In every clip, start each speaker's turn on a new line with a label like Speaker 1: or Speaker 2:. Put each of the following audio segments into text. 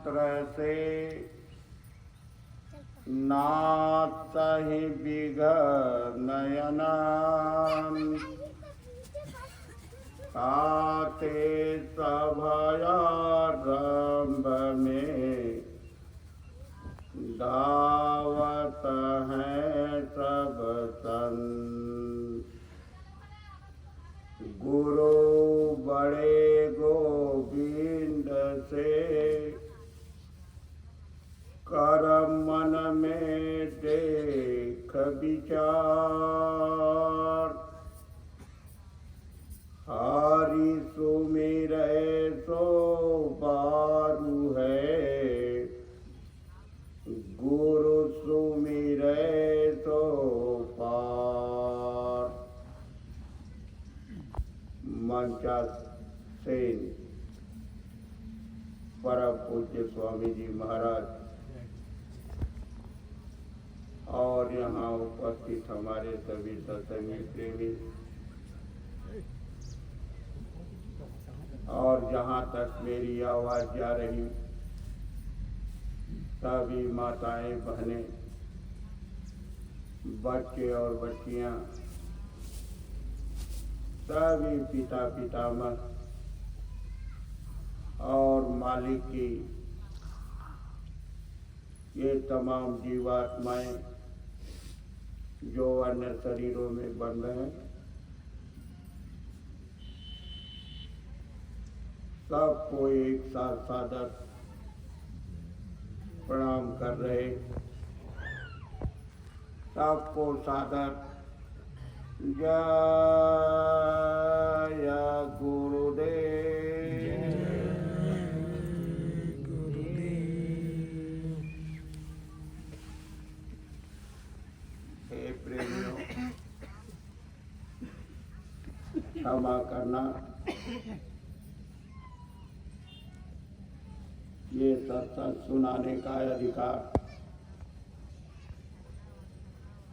Speaker 1: मात्र से नातहि विघ्नयनान् ताते सभयारंभ में दावत हैं सब संत। गुरु बड़े गोविंद से करम मन में देख विचार। हरि सुमिरै सो बारू है, गुरु सुमिरै सो पार। मंचासीन परम पूज्य स्वामी जी महाराज और यहाँ उपस्थित हमारे सभी सत्संगी प्रेमी और जहाँ तक मेरी आवाज जा रही सभी माताएं बहनें, बच्चे और बच्चियां, सभी पिता पितामह और मालिक की ये तमाम जीवात्माएं जो अन्य शरीरों में बंद हैं, सबको एक साथ सादर प्रणाम कर रहे, सबको सादर जय गुरुदेव। हे प्रेमियों, क्षमा करना, ये सत्संग सुनाने का अधिकार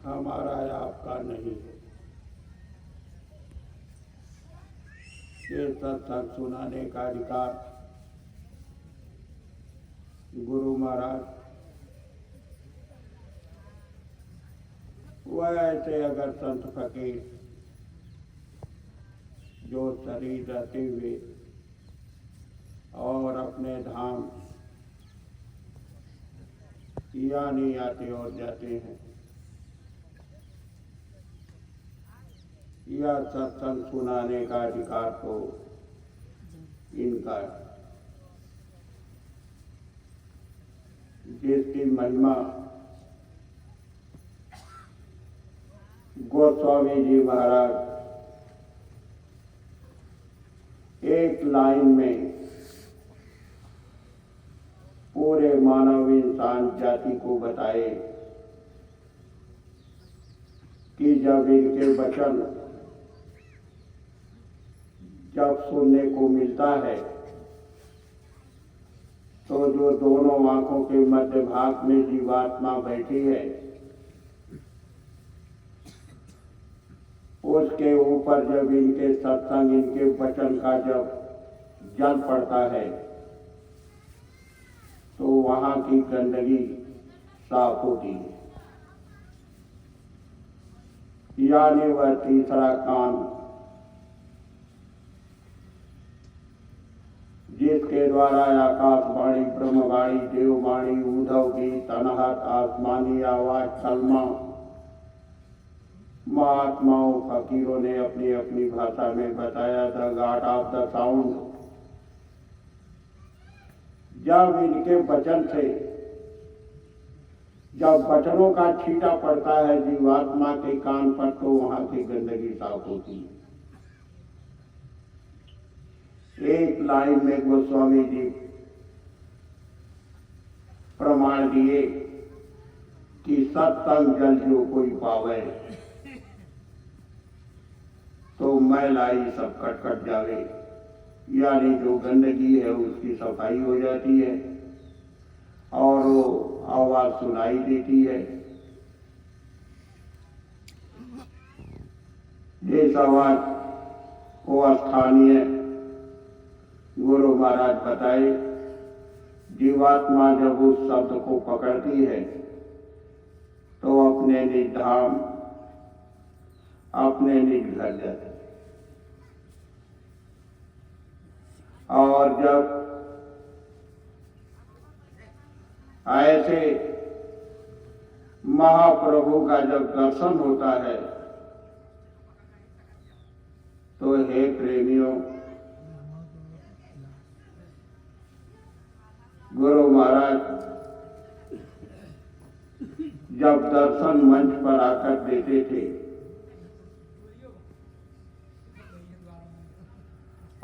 Speaker 1: हमारा या आपका नहीं है। ये सत्संग सुनाने का अधिकार गुरु महाराज वैसे अगर संत फकीर जो शरीर रहते हुए और अपने धाम यानी आते और जाते हैं, यह सत्संग सुनाने का अधिकार तो इनका है, जिसकी महिमा गोस्वामी जी महाराज एक लाइन में पूरे मानव इंसान जाति को बताए कि जब इनके वचन जब सुनने को मिलता है तो जो दोनों आंखों के मध्य भाग में जीवात्मा बैठी है उसके ऊपर जब इनके सत्संग, इनके वचन का जब जल पड़ता है तो वहां की गंदगी साफ होती है। यानी वह तीसरा काम जिसके द्वारा आकाशवाणी, ब्रह्मवाणी, देववाणी, उद्धव गीत, अनहत, आसमानी आवाज, कलमा महात्माओं फकीरों ने अपनी अपनी भाषा में बताया था। गॉड ऑफ द साउंड, जब इनके वचन से जब वचनों का छींटा पड़ता है जीवात्मा के कान पर तो वहां की गंदगी साफ होती है। एक लाइन में गोस्वामी जी प्रमाण दिए कि सत्संग जल जो कोई पावे तो मैलाई सब कट जावे, यानी जो गंदगी है उसकी सफाई हो जाती है और वो आवाज सुनाई देती है। जिस आवाज को स्थानीय गुरु महाराज बताए जीवात्मा जब उस शब्द को पकड़ती है तो अपने निज धाम, अपने निज घर जाती है। और जब ऐसे महाप्रभु का जब दर्शन होता है तो हे प्रेमियों, गुरु महाराज जब दर्शन मंच पर आकर देते थे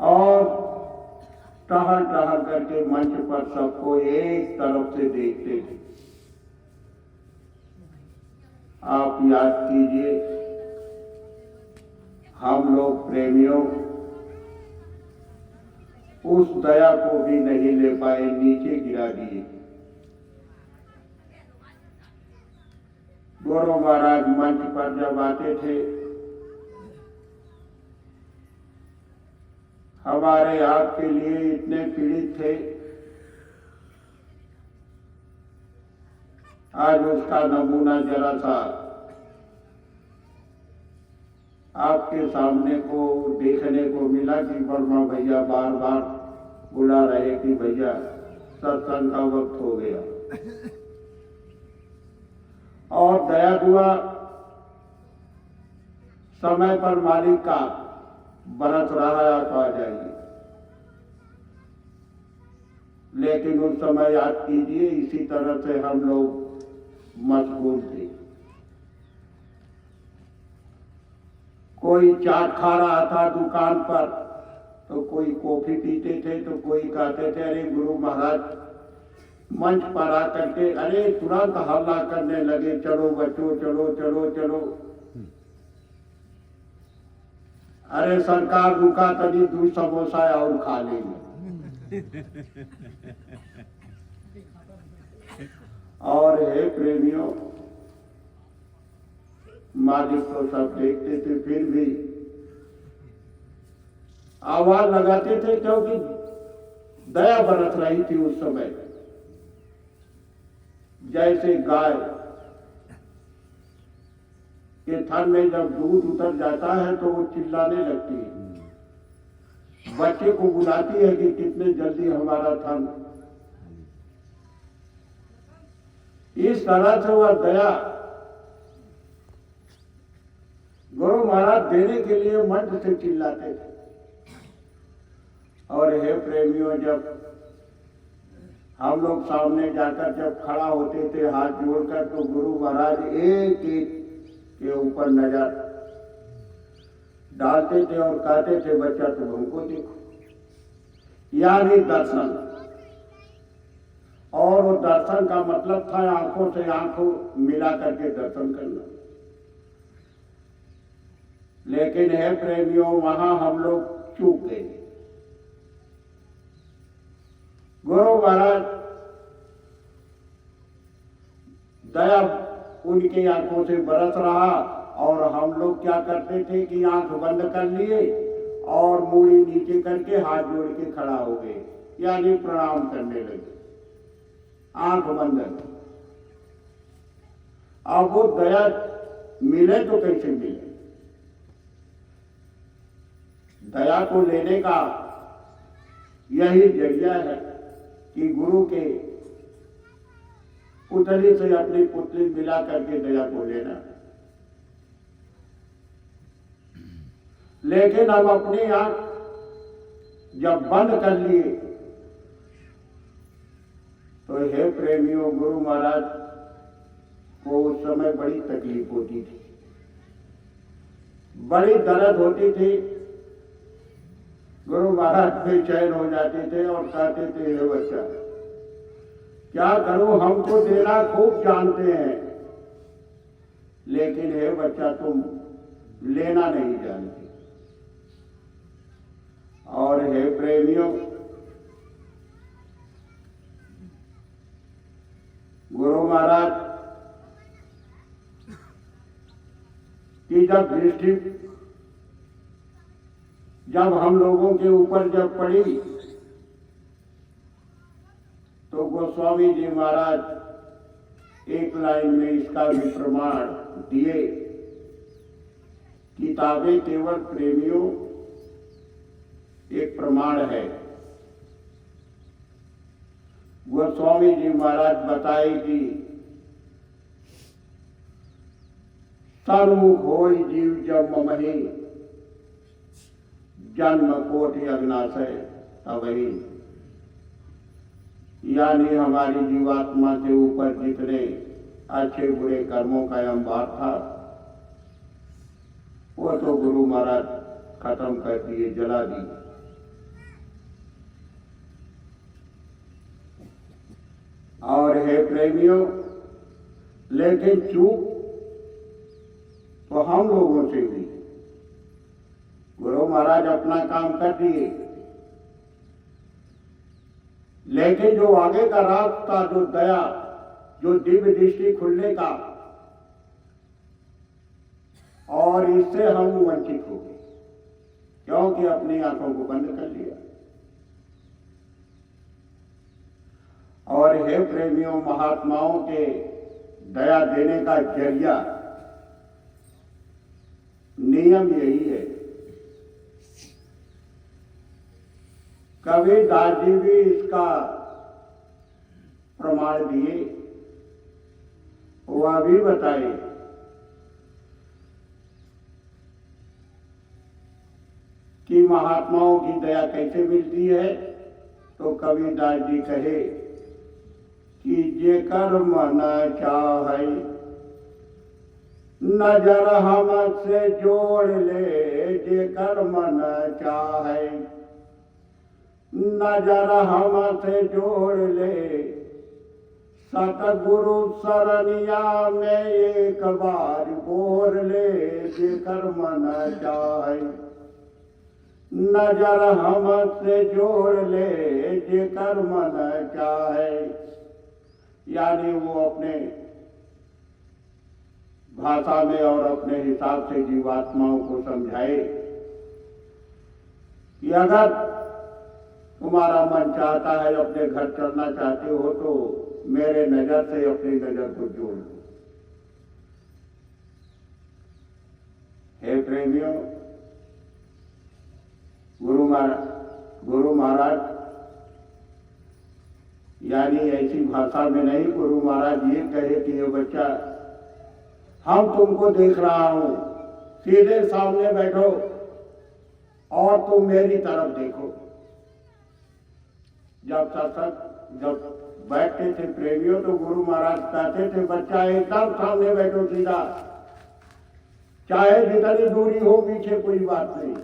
Speaker 1: और टहल टहल करके मंच पर सबको एक तरफ से देखते थे। आप याद कीजिए, हम लोग प्रेमियों उस दया को भी नहीं ले पाए, नीचे गिरा दिए। गुरु महाराज मंच पर जब आते थे, हमारे आपके लिए इतने पीड़ित थे, आज उसका नमूना जरा सा आपके सामने को देखने को मिला कि वर्मा भैया बार बार बुला रहे कि भैया सत्संग का वक्त हो गया। और दया दुआ समय पर मालिक का बरस रहा है तो आ जाइए, लेकिन उस समय याद कीजिए इसी तरह से हम लोग मशगूल थे। कोई चाट खा रहा था दुकान पर तो कोई कॉफी पीते थे, तो कोई कहते थे अरे गुरु महाराज मंच पर आकर के अरे तुरंत हल्ला करने लगे, चलो बच्चों चलो चलो चलो, अरे सरकार रुका तभी 2 समोसा और खा लेंगे। और हे प्रेमियों, मालिक तो सब देखते थे, फिर भी आवाज लगाते थे क्योंकि दया बरस रही थी उस समय। जैसे गाय के थन में जब दूध उतर जाता है तो वो चिल्लाने लगती है, बच्चे को बुलाती है कि कितने जल्दी हमारा थन। इस तरह से वह दया गुरु महाराज देने के लिए मंच से चिल्लाते थे। और हे प्रेमियों, जब हम लोग सामने जाकर जब खड़ा होते थे हाथ जोड़कर, तो गुरु महाराज एक एक के ऊपर नजर डालते थे और कहते थे बच्चा तुम हमको देखो, यानी दर्शन। और वो दर्शन का मतलब था आंखों से आंखों मिला करके दर्शन करना। लेकिन हे प्रेमियों, वहां हम लोग चूक गए। गुरु महाराज दया उनकी आंखों से बरस रहा और हम लोग क्या करते थे कि आंख बंद कर लिए और मूड़ी नीचे करके हाथ जोड़ के खड़ा हो गए, यानी प्रणाम करने लगे, आंख बंद। अब वो दया मिले तो कैसे मिले? दया को लेने का यही जरिया है कि गुरु के पुतली से अपनी पुतली मिला करके दया को लेना। लेकिन हम अपनी आंख जब बंद कर लिए तो हे प्रेमियों, गुरु महाराज को उस समय बड़ी तकलीफ होती थी, बड़ी दर्द होती थी। गुरु महाराज बेचैन हो जाते थे और कहते थे हे बच्चा क्या करूं, हमको देना खूब जानते हैं, लेकिन हे बच्चा तुम लेना नहीं जानते। और हे प्रेमियों, गुरु महाराज की जब हम लोगों के ऊपर जब पड़ी तो गोस्वामी जी महाराज एक लाइन में इसका भी प्रमाण दिए। किताबें केवल प्रेमियों एक प्रमाण है। गोस्वामी जी महाराज बताए कि सन्मुख होय जीव जब ममहि, जन्म कोटि अग्नाशय तबहि। यानी हमारी जीवात्मा के ऊपर जितने अच्छे बुरे कर्मों का अंबार था वो तो गुरु महाराज खत्म कर दिए, जला दी। और हे प्रेमियों, लेकिन चूक तो हम लोगों से हुई। गुरु महाराज अपना काम कर दिए, लेकिन जो आगे का रास्ता, जो दया, जो दिव्य दृष्टि खुलने का, और इससे हम वंचित हो गए, क्योंकि अपनी आंखों को बंद कर लिया। और हे प्रेमियों, महात्माओं के दया देने का जरिया नियम यही है। कबीरदास जी भी इसका प्रमाण दिए, वह भी बताए कि महात्माओं की दया कैसे मिलती है। तो कबीरदास जी कहे कि जेकर मन चाहे नजर हमसे जोड़ ले, जेकर मन चाहे नजर हमसे जोड़ ले, सतगुरु सरनिया में एक बार बोर ले, जेकर मन चाहे नजर हमसे जोड़ ले, जेकर मन चाहे। यानी वो अपने भाषा में और अपने हिसाब से जीवात्माओं को समझाए कि अगर तुम्हारा मन चाहता है, अपने घर चलना चाहते हो, तो मेरे नजर से अपनी नजर को जोड़ लो। हे प्रेमियों, गुरु महाराज यानी ऐसी भाषा में नहीं, गुरु महाराज ये कहे कि ये बच्चा, हम तुमको देख रहा हूं, सीधे सामने बैठो और तुम मेरी तरफ देखो। जब बैठते थे प्रेमियों तो गुरु महाराज कहते थे, बच्चा एकदम सामने बैठो सीधा, चाहे जितनी दूरी हो पीछे कोई बात नहीं,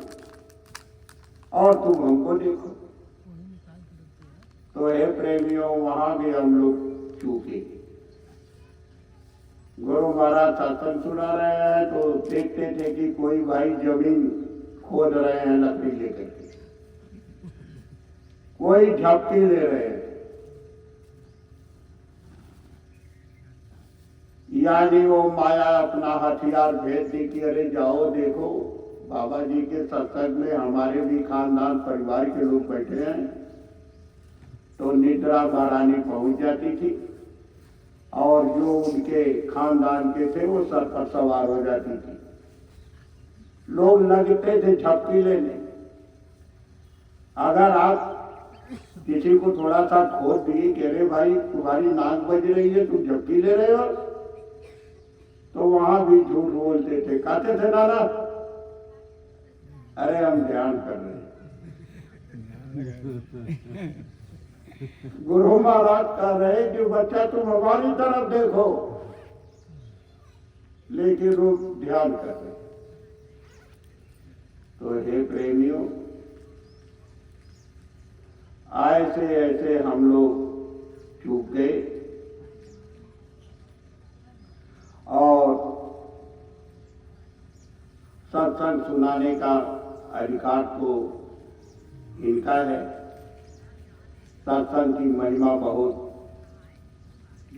Speaker 1: और तुम हमको देखो। तो हे प्रेमियों, वहां भी हम लोग चूके। गुरु महाराज सत्संग सुना रहे हैं तो देखते थे कि कोई भाई जमीन खोद रहे हैं लकड़ी लेकर के, कोई झपकी ले रहे हैं। यानी वो माया अपना हथियार भेज दी कि अरे जाओ देखो, बाबा जी के सत्संग में हमारे भी खानदान परिवार के लोग बैठे हैं। तो निद्रा महारानी पहुंच जाती थी और जो उनके खानदान के थे वो सर पर सवार हो जाती थी। लोग लगते थे झपकी लेने। अगर आप किसी को थोड़ा सा खोद दिए कि अरे भाई तुम्हारी नाक बज रही है, तुम झपकी ले रहे हो, तो वहां भी झूठ बोलते थे। कहते थे नाना, अरे हम ध्यान कर रहे हैं। गुरु महाराज कह रहे कि बच्चा तुम हमारी तरफ देखो, लेकिन वो ध्यान कर रहे। तो हे प्रेमियों, ऐसे ऐसे हम लोग चूक गए और सत्संग सुनाने का अधिकार तो इनका है। सत्संग की महिमा बहुत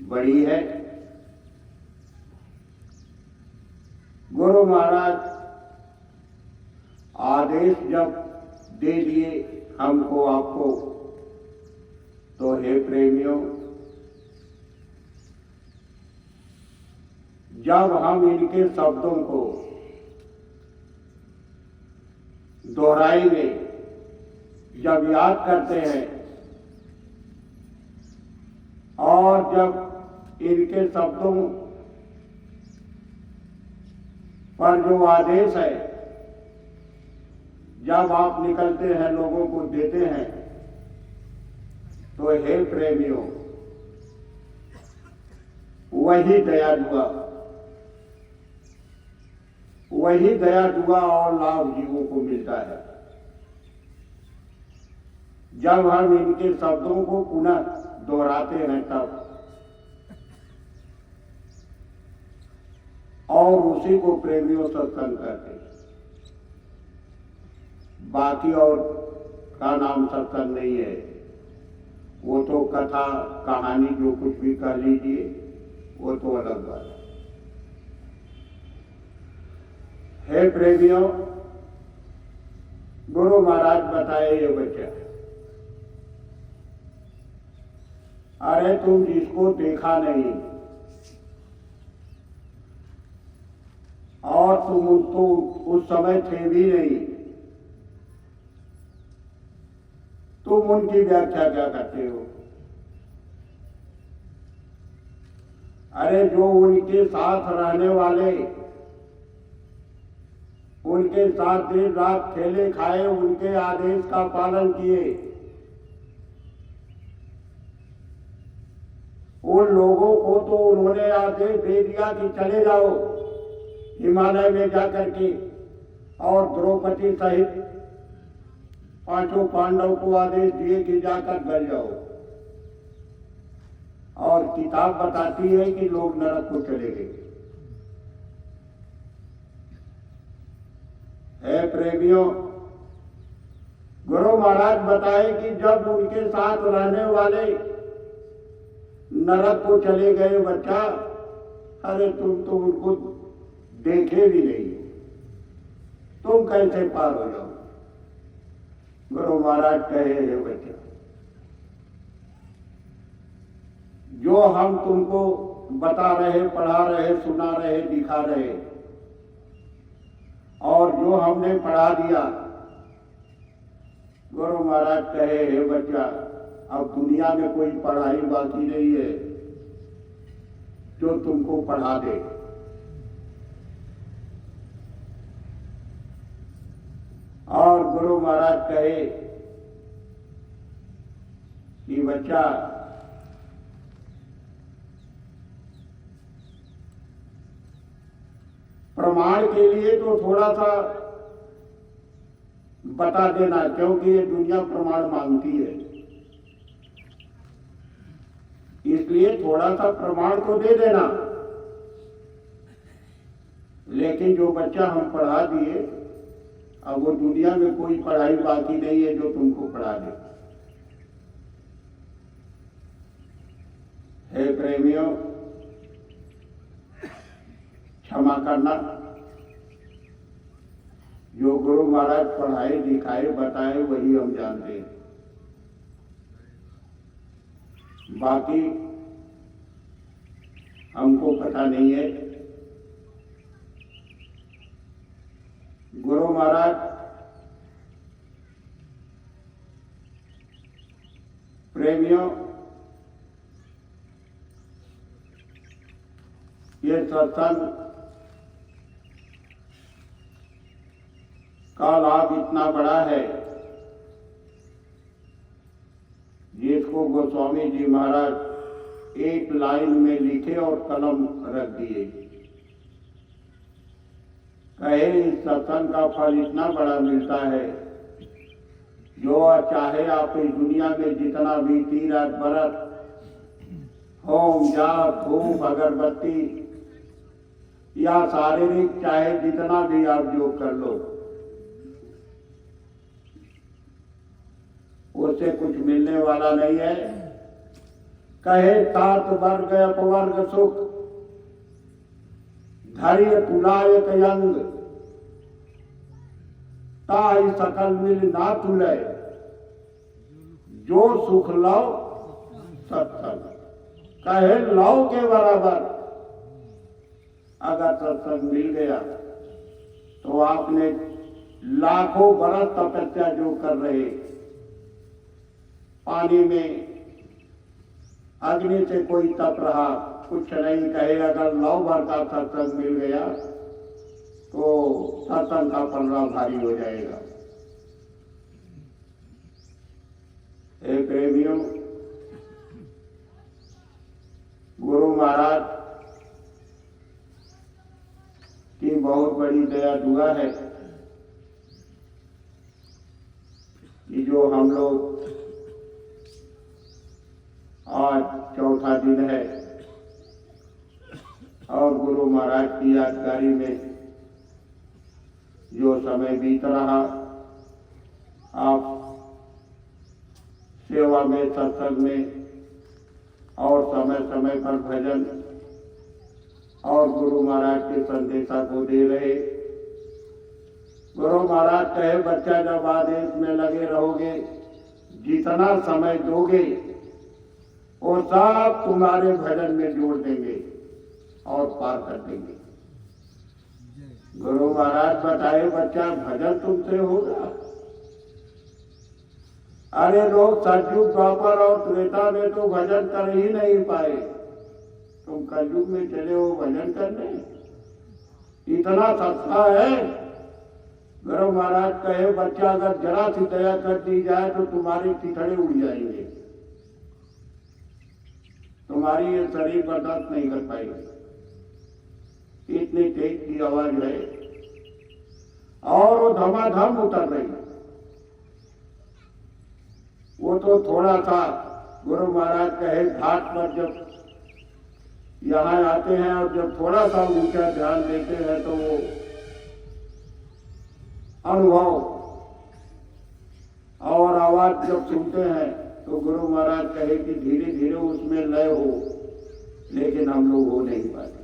Speaker 1: बड़ी है। गुरु महाराज आदेश जब दे दिए हमको आपको, तो हे प्रेमियों, जब हम इनके शब्दों को दोहराएंगे, जब याद करते हैं और जब इनके शब्दों पर जो आदेश है, जब आप निकलते हैं लोगों को देते हैं, तो हे प्रेमियों, वही दया दुआ और लाभ जीवों को मिलता है जब हम इनके शब्दों को पुनः दोहराते हैं तब, और उसी को प्रेमियों सत्संग करते। बाकी और का नाम सत्संग नहीं है, वो तो कथा कहानी जो कुछ भी कह लीजिए, वो तो अलग बात है। हे प्रेमियों, गुरु महाराज बताए ये बच्चा, अरे तुम जिसको देखा नहीं और तुम उनको उस समय थे भी नहीं, तुम उनकी व्याख्या क्या करते हो? अरे जो उनके साथ रहने वाले, उनके साथ दिन रात खेले खाए, उनके आदेश का पालन किए, उन लोगों को तो उन्होंने आदेश दे दिया कि चले जाओ हिमालय में जाकर के, और द्रौपदी सहित पांचों पांडव को आदेश दिए कि जाकर गल जाओ, और किताब बताती है कि लोग नरक को चले गए। हे प्रेमियों, गुरु महाराज बताए कि जब उनके साथ रहने वाले नरक को चले गए बच्चा, अरे तुम तो उनको देखे भी नहीं, तुम कैसे पार हो जाओ? गुरु महाराज कहे, हे बच्चा, जो हम तुमको बता रहे, पढ़ा रहे, सुना रहे, दिखा रहे, और जो हमने पढ़ा दिया, गुरु महाराज कहे, हे बच्चा, अब दुनिया में कोई पढ़ाई बाकी नहीं है जो तुमको पढ़ा दे। और गुरु महाराज कहे कि बच्चा, प्रमाण के लिए तो थोड़ा सा बता देना, क्योंकि ये दुनिया प्रमाण मांगती है, इसलिए थोड़ा सा प्रमाण को दे देना। लेकिन जो बच्चा हम पढ़ा दिए, अब वो दुनिया में कोई पढ़ाई बाकी नहीं है जो तुमको पढ़ा दे। हे प्रेमियों, क्षमा करना, जो गुरु महाराज पढ़ाए, दिखाए, बताए, वही हम जानते हैं, बाकी हमको पता नहीं है। गुरु महाराज प्रेमियों, ये सत्संग का लाभ इतना बड़ा है, जिसको गोस्वामी जी महाराज एक लाइन में लिखे और कलम रख दिए। कहे, इस सत्संग का फल इतना बड़ा मिलता है, जो चाहे आप इस दुनिया में जितना भी तीरथ व्रत, होम, जाप, धूप, अगरबत्ती या शारीरिक चाहे जितना भी आप योग कर लो, उससे कुछ मिलने वाला नहीं है। कहे, तात वर्ग अपवर्ग सुख, धैर्य तुलायक यंग, ताई सकल मिल ना तुले, जो सुख लो सत्संग। कहे, लौ के बराबर अगर सत्संग मिल गया तो आपने लाखों बरस तपस्या जो कर रहे, पानी में अग्नि से कोई तप रहा, कुछ नहीं कहे, अगर 9 भर का सत्संग मिल गया तो सत्संग का पलड़ा भारी हो जाएगा। हे प्रेमियों, गुरु महाराज की बहुत बड़ी दया दुआ है कि जो हम लोग आज चौथा दिन है और गुरु महाराज की यादगारी में जो समय बीत रहा, आप सेवा में, सत्संग में और समय समय पर भजन और गुरु महाराज के संदेशा को दे रहे। गुरु महाराज कहे, बच्चा जब आदेश में लगे रहोगे, जितना समय दोगे वो सब तुम्हारे भजन में जोड़ देंगे और पार कर देंगे। गुरु महाराज बताए, बच्चा भजन तुमसे होगा। अरे लोग सतयुग, द्वापर और त्रेता में तो भजन कर ही नहीं पाए, तुम कलयुग में चले हो भजन करने, इतना सस्ता है। गुरु महाराज कहे, बच्चा अगर जरा सी दया कर दी जाए तो तुम्हारे चिथड़े उड़ जाएंगे, तुम्हारी ये शरीर बर्दाश्त नहीं कर पाएगा, इतनी तेज की आवाज है और वो धमाधम उतर रही। वो तो थोड़ा सा, गुरु महाराज कहे, घाट पर जब यहाँ आते हैं और जब थोड़ा सा ऊंचा ध्यान देते हैं तो वो अनुभव और आवाज जब सुनते हैं तो गुरु महाराज कहे कि धीरे धीरे उसमें लय हो, लेकिन हम लोग हो नहीं पाते।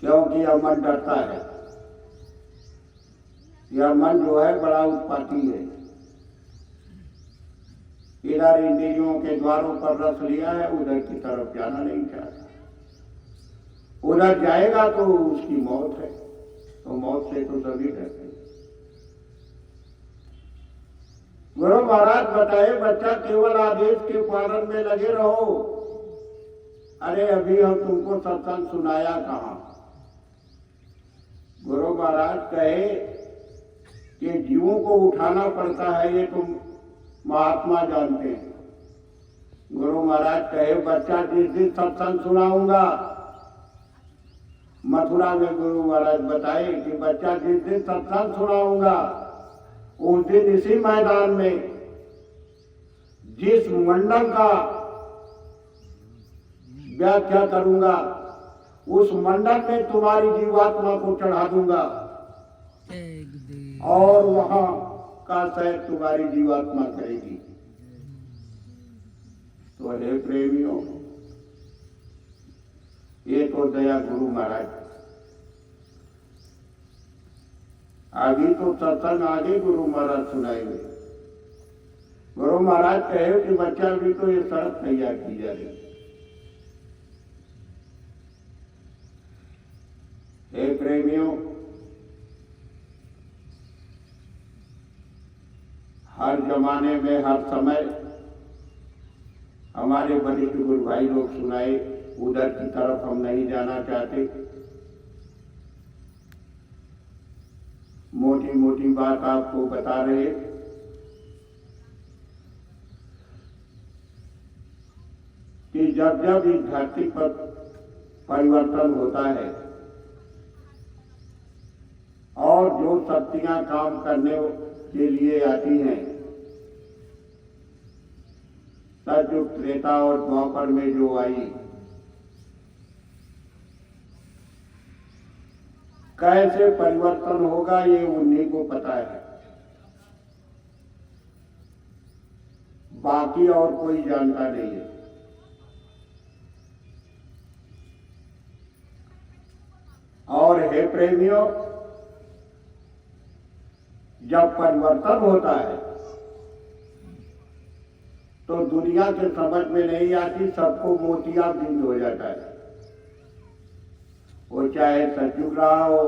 Speaker 1: क्योंकि यह मन डरता है, यह मन जो है बड़ा उत्पाती है, इधर इंद्रियों के द्वारों पर रस लिया है, उधर की तरफ जाना नहीं चाहता। उधर जाएगा तो उसकी मौत है, तो मौत से तो सभी डरते हैं। गुरु महाराज बताए, बच्चा केवल आदेश के पालन में लगे रहो। अरे अभी हम तुमको सत्संग सुनाया कहाँ? गुरु महाराज कहे कि जीवों को उठाना पड़ता है, ये तुम महात्मा जानते हैं। गुरु महाराज कहे, बच्चा जिस दिन सत्संग सुनाऊंगा, मथुरा में गुरु महाराज बताए कि बच्चा जिस दिन सत्संग सुनाऊंगा, उस दिन इसी मैदान में जिस मंडल का व्याख्या करूंगा, उस मंडल में तुम्हारी जीवात्मा को चढ़ा दूंगा और वहां का सैर तुम्हारी जीवात्मा करेगी। तो हे प्रेमियों, ये तो दया गुरु महाराज। आगे तो सत्संग आगे गुरु महाराज सुनाएंगे। गुरु महाराज कहे कि बच्चा भी तो ये सड़क तैयार की जा रही। हे प्रेमियों, हर जमाने में, हर समय हमारे वरिष्ठ गुरु भाई लोग सुनाए, उधर की तरफ हम नहीं जाना चाहते। मोटी मोटी बात आपको बता रहे कि जब जब इस धरती पर परिवर्तन होता है और जो शक्तियां काम करने के लिए आती हैं, सतयुग, त्रेता और द्वापर में जो आई, कैसे परिवर्तन होगा ये उन्हीं को पता है, बाकी और कोई जानता नहीं है। और हे प्रेमियों, जब परिवर्तन होता है तो दुनिया के समझ में नहीं आती, सबको मोतियाबिंद हो जाता है। वो चाहे सतयुग रहा हो,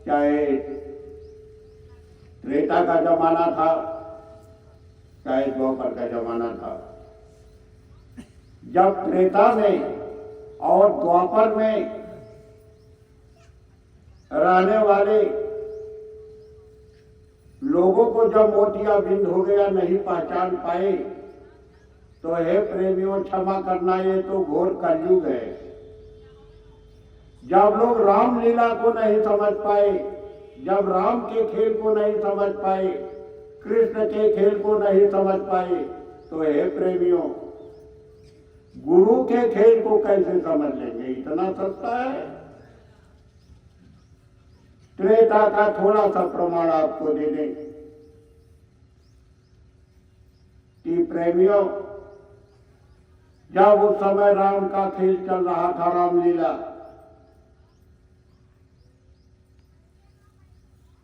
Speaker 1: चाहे त्रेता का जमाना था, चाहे द्वापर का जमाना था। जब त्रेता में और द्वापर में रहने वाले लोगों को जब मोतियाबिंद हो गया, नहीं पहचान पाए, तो हे प्रेमियों क्षमा करना, ये तो घोर कलयुग है। जब लोग रामलीला को नहीं समझ पाए, जब राम के खेल को नहीं समझ पाए, कृष्ण के खेल को नहीं समझ पाए, तो हे प्रेमियों गुरु के खेल को कैसे समझ लेंगे? इतना सस्ता है। त्रेता का थोड़ा सा प्रमाण आपको दे दें कि प्रेमियों, जब उस समय राम का खेल चल रहा था, रामलीला,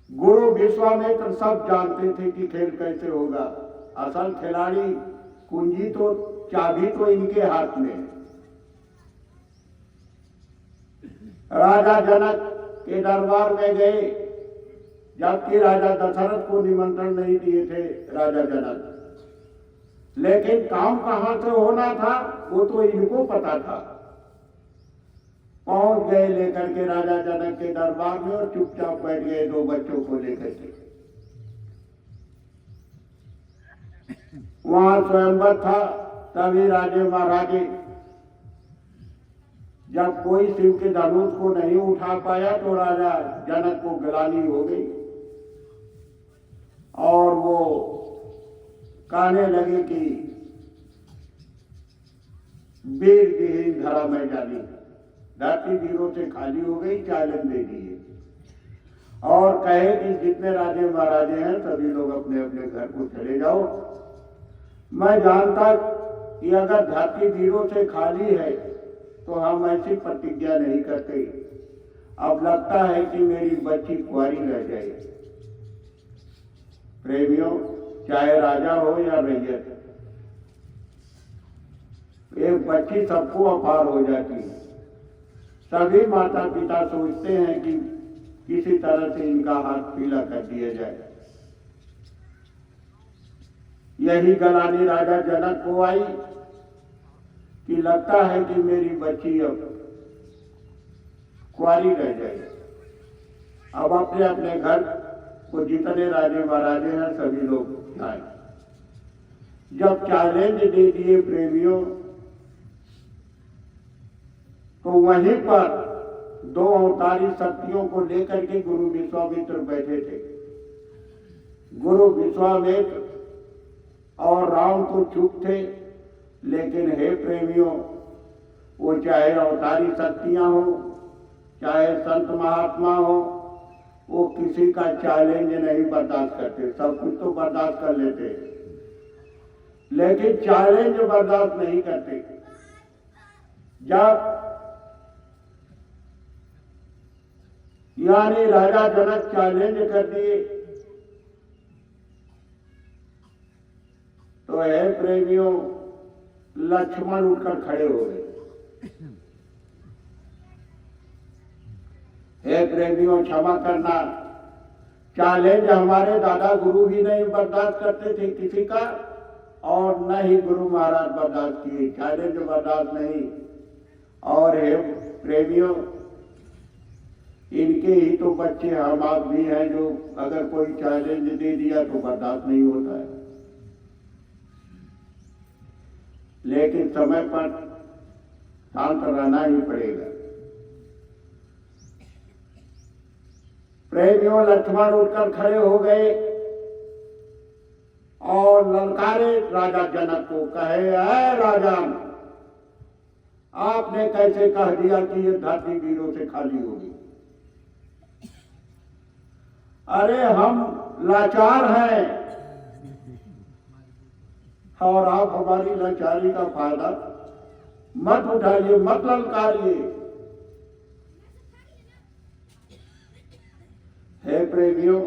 Speaker 1: गुरु विश्वामित्र सब जानते थे कि खेल कैसे होगा। असल खिलाड़ी, कुंजी तो, चाबी तो इनके हाथ में। राजा जनक के दरबार में गए, जबकि राजा दशरथ को निमंत्रण नहीं दिए थे राजा जनक, लेकिन काम कहां से होना था वो तो इनको पता था। पहुंच गए लेकर के राजा जनक के दरबार में और चुपचाप बैठ गए दो बच्चों को लेकर के। वहां स्वयंवर था, तभी राजे महाराजे जब कोई शिव के धनुष को नहीं उठा पाया तो राजा जनक को गिलानी हो गई और वो कहने लगे कि वीर विहीन धरा में डाली, धरती वीरों से खाली हो गई, चैलेंज दे दिए और कहे कि जितने राजे महाराजे हैं सभी लोग अपने अपने घर को चले जाओ। मैं जानता कि अगर धरती वीरों से खाली है तो हम ऐसी प्रतिज्ञा नहीं करते। अब लगता है कि मेरी बच्ची कुंवारी रह जाए। प्रेमियों, चाहे राजा हो या रैयत, एक बच्ची सबको अपार हो जाती है। सभी माता पिता सोचते हैं कि किसी तरह से इनका हाथ पीला कर दिया जाए। यही गलानी राजा जनक को आई कि लगता है कि मेरी बच्ची अब कुंवारी रह जाए। अब अपने अपने घर को जितने राजे महाराजे हैं सभी लोग जाए। जब चैलेंज दे दिए प्रेमियों, तो वहीं पर दो अवतारी शक्तियों को लेकर के गुरु विश्वामित्र बैठे थे। गुरु विश्वामित्र और राम तो चुप थे, लेकिन हे प्रेमियों, वो चाहे अवतारी शक्तियां हो, चाहे संत महात्मा हो, वो किसी का चैलेंज नहीं बर्दाश्त करते। सब कुछ तो बर्दाश्त कर लेते, लेकिन चैलेंज बर्दाश्त नहीं करते। जब यानी राजा जनक चैलेंज कर दिए, तो हे प्रेमियों, लक्ष्मण उठकर खड़े हो गए। हे प्रेमियों, क्षमा करना, चैलेंज हमारे दादा गुरु भी नहीं बर्दाश्त करते थे किसी का, और न ही गुरु महाराज बर्दाश्त किए। चैलेंज बर्दाश्त नहीं। और हे प्रेमियों, इनके ही तो बच्चे हम आप भी हैं जो अगर कोई चैलेंज दे दिया तो बर्दाश्त नहीं होता है। लेकिन समय पर शांत रहना ही पड़ेगा। प्रेमियों, लक्ष्मण उठकर खड़े हो गए और ललकारे राजा जनक को, कहे, ऐ राजा, आपने कैसे कह दिया कि ये धरती वीरों से खाली होगी? अरे हम लाचार हैं और आप हमारी लाचारी का फायदा मत उठाइए, मत ललकारिए। हे प्रेमियों,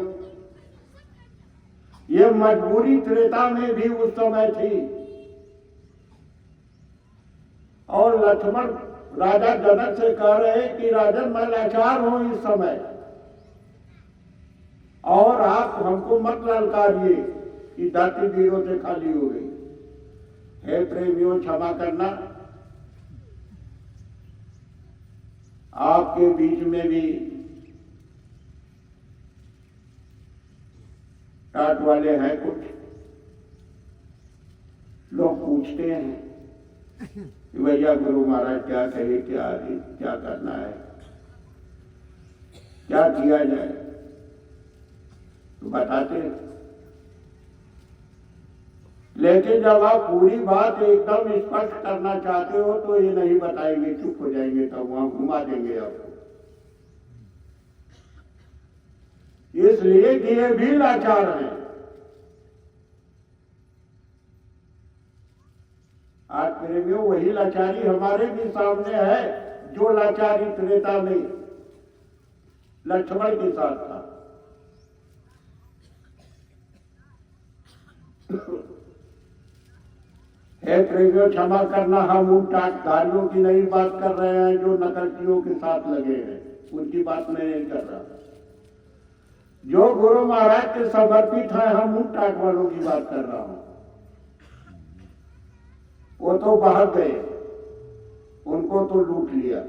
Speaker 1: ये मजबूरी त्रेता में भी उस समय थी और लक्ष्मण राजा जनक से कह रहे कि राजन मैं लाचार हूं इस समय, और आप हमको मत ललकारिए कि धरती वीरों से खाली हो गई। हे प्रेमियों, क्षमा करना, आपके बीच में भी टाट वाले हैं। कुछ लोग पूछते हैं कि भैया गुरु महाराज क्या कहे, क्या करना है, क्या किया जाए, तो बताते हैं। लेकिन जब आप पूरी बात एकदम स्पष्ट करना चाहते हो तो ये नहीं बताएंगे, चुप हो जाएंगे, तब वहां घुमा देंगे आपको, इसलिए कि ये भी लाचार हैं। आज प्रेमियों वही लाचारी हमारे भी सामने है जो लाचारी त्रेता में लक्ष्मण के साथ था। हे प्रेमियों, क्षमा करना, हम उन टाटधारियों की नहीं बात कर रहे हैं जो नकलचियों के साथ लगे हैं, उनकी बात मैं नहीं कर रहा। जो गुरु महाराज के समर्पित हैं, हम उन टाट वालों की बात कर रहा हूं। वो तो भाग गए, उनको तो लूट लिया,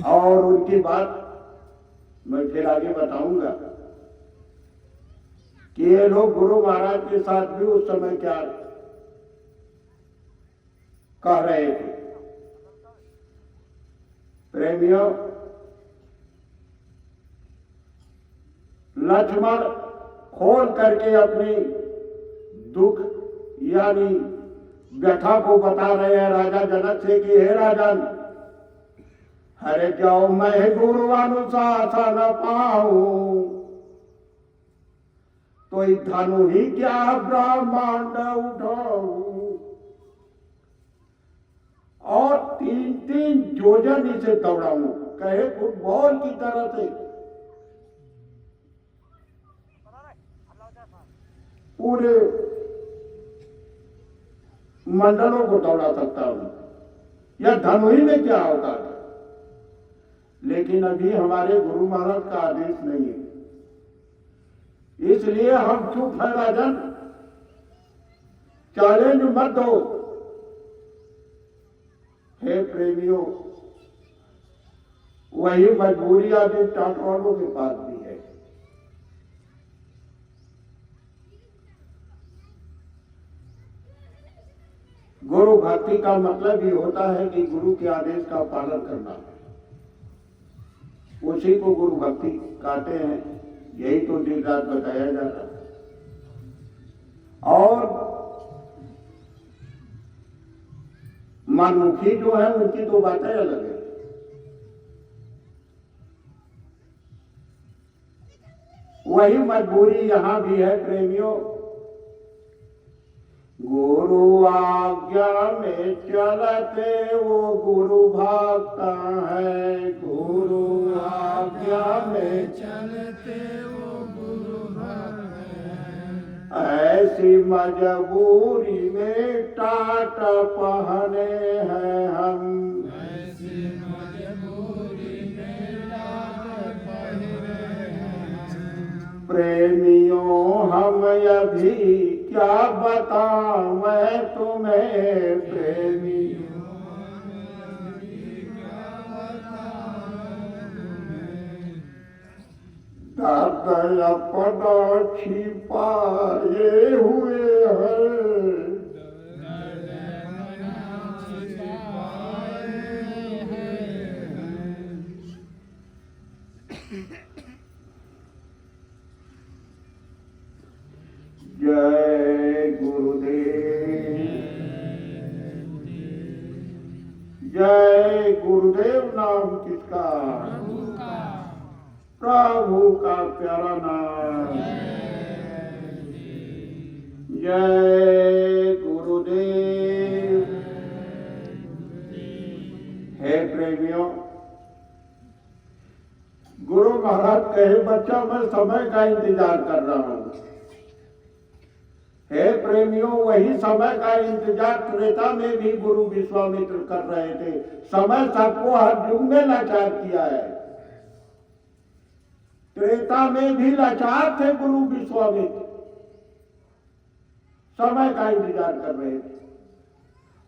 Speaker 1: और उनकी बात मैं फिर आगे बताऊंगा कि ये लोग गुरु महाराज के साथ भी उस समय क्या कह रहे थे। प्रेमियों, लक्ष्मण खोल करके अपनी दुख यानी व्यथा को बता रहे हैं राजा जनक से कि हे राजन, अरे जाओ मैं गुरु अनुशासन पाऊं, तो धनु ही क्या ब्रह्मांड उठाऊं, और 3-3 योजन इसे दौड़ाऊं, कहे फुटबॉल की तरह से पूरे मंडलों को दौड़ा सकता हूं। यह धनुही में क्या होता है, लेकिन अभी हमारे गुरु महाराज का आदेश नहीं है, इसलिए हम चुप है राजन, चैलेंज मत दो। हे प्रेमियों, वही मजबूरी आदि टाटवालों के पास भी है। गुरु भक्ति का मतलब ही होता है कि गुरु के आदेश का पालन करना, उसी को गुरु भक्ति कहते हैं। यही तो दिन रात बताया जा रहा है। और मनमुखी जो है उनकी तो बातें अलग है। वही मजबूरी यहां भी है प्रेमियों। गुरु आज्ञा में चलते वो गुरु भक्त है, गुरु आज्ञा में चलते वो गुरु भक्त है। ऐसी मजबूरी में टाट पहने हैं हम, ऐसी मजबूरी में टाट पहने हैं। प्रेमियों हम अभी क्या बताऊं मैं तुम्हें, प्रेमियों क्या बताऊं तुम्हें, दर्द अपना छिपाए हुए हैं, जय गुरुदेव, जय गुरुदेव। नाम किसका? प्रभु का प्यारा नाम। जय गुरुदेव। हे प्रेमियों, गुरु महाराज कहे बच्चा मैं समय का इंतजार कर रहा हूं। हे प्रेमियों, वही समय का इंतजार त्रेता में भी गुरु विश्वामित्र कर रहे थे। समय सबको हर युग में लाचार किया है। त्रेता में भी लाचार थे गुरु विश्वामित्र, समय का इंतजार कर रहे थे।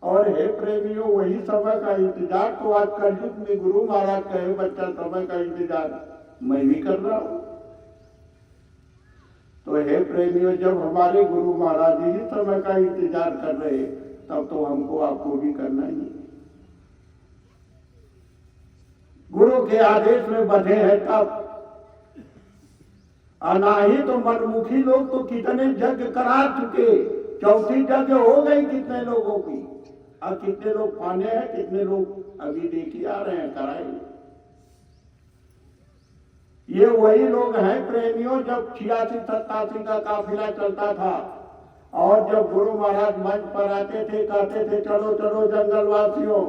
Speaker 1: और हे प्रेमियों, वही समय का इंतजार तो आज कलयुग में गुरु महाराज कहे बच्चा समय का इंतजार मैं भी कर रहा हूं। तो हे प्रेमियों, जब हमारे गुरु महाराज ही समय का इंतजार कर रहे, तब तो हमको आपको भी करना ही है। गुरु के आदेश में बंधे हैं तब अनाही तो मनमुखी लोग तो कितने यज्ञ करा चुके, चौथी यज्ञ हो गई कितने लोगों की, और कितने लोग पाने हैं, कितने लोग अभी देखिए आ रहे हैं कराएंगे। ये वही लोग हैं प्रेमियों, जब 86-87 का काफिला चलता था और जब गुरु महाराज मंच पर आते थे, कहते थे चलो चलो जंगलवासियों,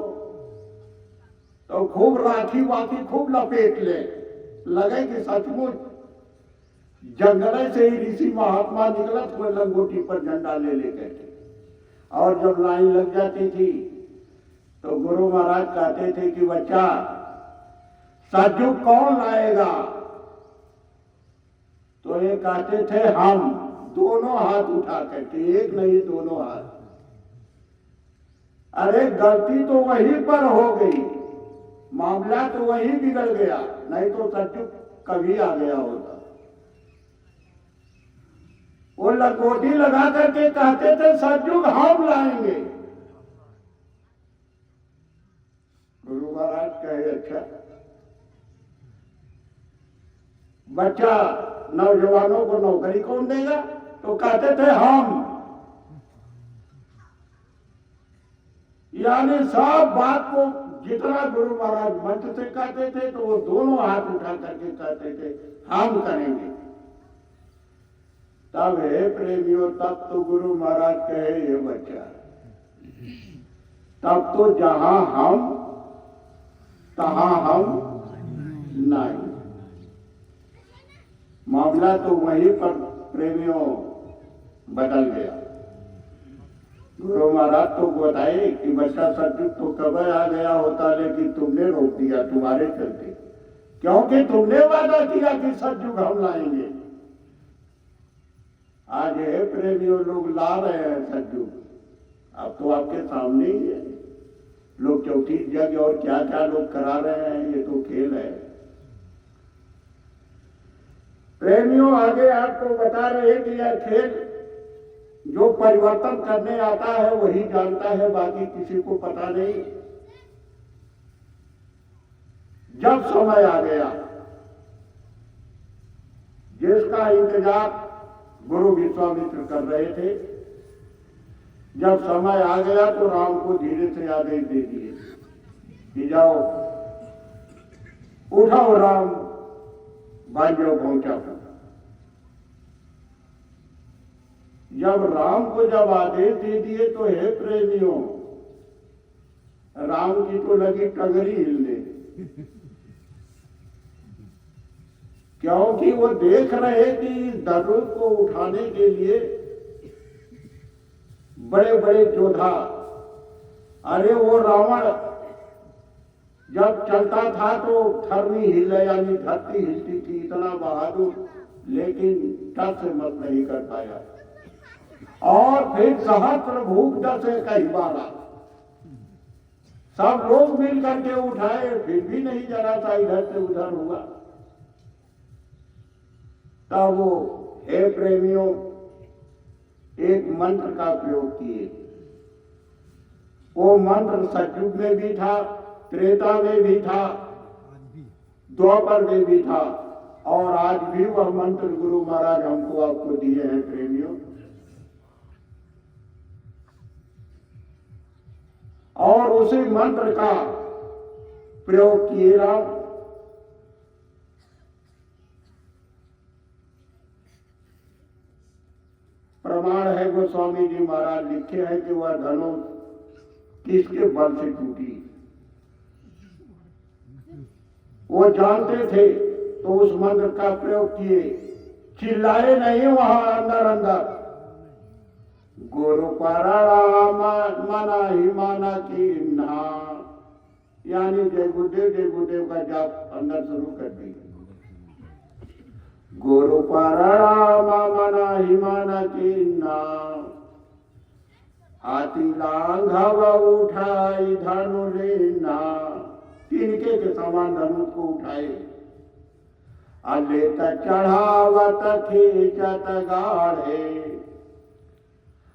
Speaker 1: तो खूब राखी वाखी खूब लपेट ले, लगे कि सचमुच जंगल से ही ऋषि महात्मा निकला तो लंगोटी पर झंडा ले लेकर के। और जब लाइन लग जाती थी तो गुरु महाराज कहते थे कि बच्चा सज्जू कौन लाएगा, तो ये कहते थे हम, दोनों हाथ उठा करके, एक नहीं दोनों हाथ। अरे गलती तो वहीं पर हो गई, मामला तो वही बिगड़ गया, नहीं तो सज्जू कभी आ गया होता। वो लंगोटी लगा करके कहते थे सज्जू हम लाएंगे। गुरु महाराज कहे अच्छा बच्चा नौजवानों को नौकरी कौन देगा, तो कहते थे हम। यानी सब बात को जितना गुरु महाराज मंच से कहते थे तो वो दोनों हाथ उठा करके कहते थे हम करेंगे। तब हे प्रेमियों, तब तो गुरु महाराज कहे ये बच्चा, तब तो जहां हम तहां हम नहीं। मामला तो वहीं पर प्रेमियों बदल गया। गुरु महाराज तो बताए कि बच्चा सचमुच तो कब आ गया होता, लेकिन तुमने रोक दिया तुम्हारे चलते, क्योंकि तुमने वादा किया कि सचमुच हम लाएंगे। आज है प्रेमियों लोग ला रहे हैं सचमुच, अब तो आपके सामने ही है। लोग चौथी जग और क्या क्या लोग करा रहे हैं, ये तो खेल है। प्रेमियों आगे आपको बता रहे कि यह खेल जो परिवर्तन करने आता है वही जानता है, बाकी किसी को पता नहीं। जब समय आ गया, जिसका इंतजार गुरु विश्वामित्र कर रहे थे, जब समय आ गया तो राम को धीरे से आदेश दे दिए कि जाओ उठाओ राम बांजो पहुंचा। जब राम को जब आदेश दे दिए तो हे प्रेमियों, राम की तो लगी टंगरी हिलने, क्योंकि वो देख रहे कि इस दरूद को उठाने के लिए बड़े बड़े योद्धा, अरे वो रावण जब चलता था तो धरनी हिले, यानी धरती हिलती थी, इतना बहादुर, लेकिन टस मत नहीं कर पाया। और फिर सहस्त्र भूख 10 कई बार सब लोग मिल करके उठाए, फिर भी नहीं जरा सा इधर से उधर हुआ। तब वो हे प्रेमियों एक मंत्र का प्रयोग किए। वो मंत्र सतयुग में भी था, त्रेता में भी था, द्वापर में भी था, और आज भी वह मंत्र गुरु महाराज हमको आपको दिए हैं प्रेमियों। और उसी मंत्र का प्रयोग किए राम। प्रमाण है गोस्वामी जी महाराज लिखे हैं कि वह धनुष किसके बल से टूटी, वो जानते थे तो उस मंत्र का प्रयोग किए, चिल्लाए नहीं वहां अंदर अंदर, गुरु परामा मना ही माना की ना, यानी जय गुरुदेव का जाप अंदर शुरू कर दी। गुरु परामा मना ही माना की ना, हाथी लांघव उठाई धनु लेना, तिनके के समान धनुष को उठाए, अलेत चढ़ावत खींचत गाढ़े,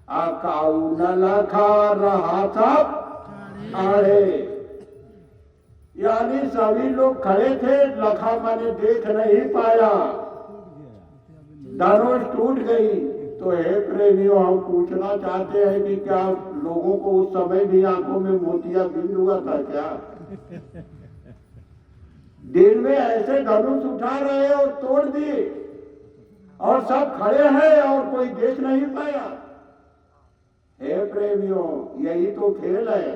Speaker 1: आकाऊ न लखा रहा सब आड़े, यानी सभी लोग खड़े थे, लखा मैंने देख नहीं पाया, धनुष टूट गई। तो हे प्रेमियों, हम पूछना चाहते हैं कि क्या लोगों को उस समय भी आंखों में मोतिया बिंद हुआ था क्या? दिन में ऐसे धनुष उठा रहे और तोड़ दिए, और सब खड़े हैं और कोई देख नहीं पाया। हे प्रेमियों, यही तो खेल है।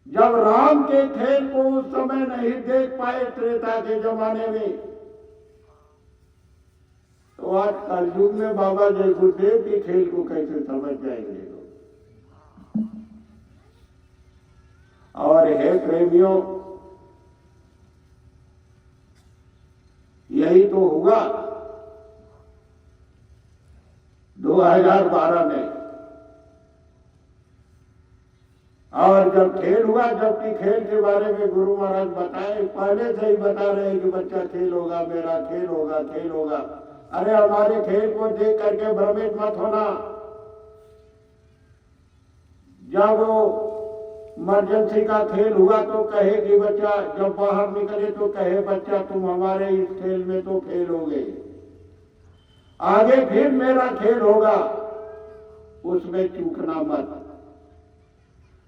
Speaker 1: जब राम के खेल को उस समय नहीं देख पाए त्रेता के जमाने में, तो आज कलयुग में बाबा जय गुरुदेव के खेल को कैसे समझ जाएंगे लोग? और हे प्रेमियों, यही तो हुआ 2012 में। और जब खेल हुआ, जबकि खेल के बारे में गुरु महाराज बताए, पहले से ही बता रहे हैं कि बच्चा खेल होगा, मेरा खेल होगा, खेल होगा। अरे हमारे खेल को देख करके भ्रमित मत होना। जब वो इमरजेंसी का खेल हुआ तो कहे कि बच्चा, जब बाहर निकले तो कहे बच्चा तुम हमारे इस खेल में तो फेल हो गए, आगे फिर मेरा खेल होगा, उसमें चूकना मत।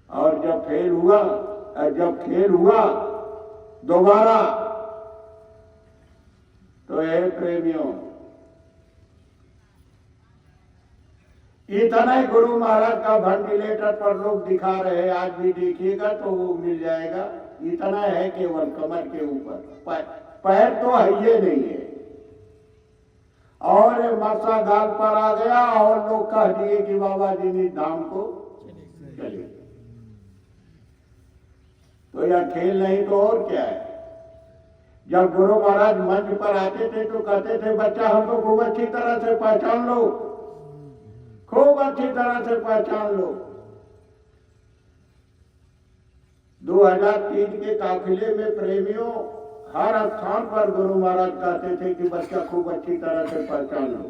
Speaker 1: और जब खेल हुआ दोबारा, तो हे प्रेमियों, इतना ही गुरु महाराज का वेंटिलेटर पर लोग दिखा रहे हैं, आज भी देखिएगा तो वो मिल जाएगा। इतना है केवल कमर के ऊपर, पैर तो है ये नहीं है। और मसा गाल पर आ गया और लोग कह दिए कि बाबा जी ने धाम को चले। तो यह खेल नहीं तो और क्या है? जब गुरु महाराज मंच पर आते थे तो कहते थे बच्चा हमको खूब अच्छी तरह से पहचान लो, खूब अच्छी तरह से पहचान लो। 2003 के काफिले में प्रेमियों, हर स्थान पर गुरु महाराज कहते थे कि बच्चा खूब अच्छी तरह से पहचान लो।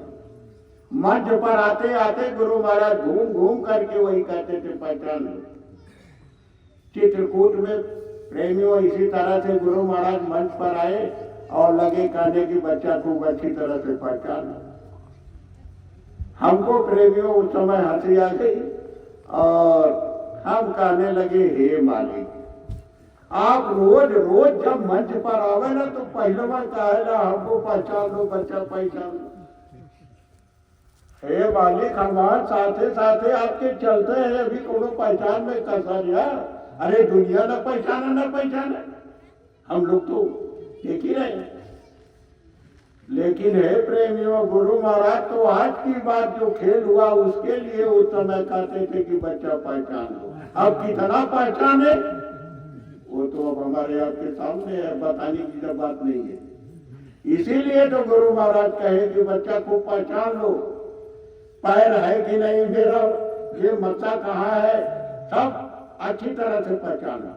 Speaker 1: मंच पर आते आते गुरु महाराज घूम घूम करके वही कहते थे पहचान लो। चित्रकूट में प्रेमियों इसी तरह से गुरु महाराज मंच पर आए और लगे कहने की बच्चा खूब अच्छी तरह से पहचान लो। हमको प्रेमियों उस समय हंसी आ गई और हम कहने लगे हे मालिक, आप रोज रोज जब मंच पर आवे ना तो पहले बार कहेला हमको पहचान लो, बच्चा पहचान लो। हे मालिक, हमारे साथे साथे आपके चलते हैं, अभी कोनो पहचान में कसर यार। अरे दुनिया न पहचाने, हम लोग तो देख ही रहे। लेकिन हे प्रेमियों, गुरु महाराज तो आज की बात जो खेल हुआ उसके लिए उस समय कहते थे कि बच्चा पहचान लो। अब कितना पहचाने वो तो अब हमारे आपके सामने है, बताने की जब बात नहीं है। इसीलिए तो गुरु महाराज कहे कि बच्चा को पहचान लो, पैर है कि नहीं मेरा, ये मस्सा कहाँ है, सब अच्छी तरह से पहचाना।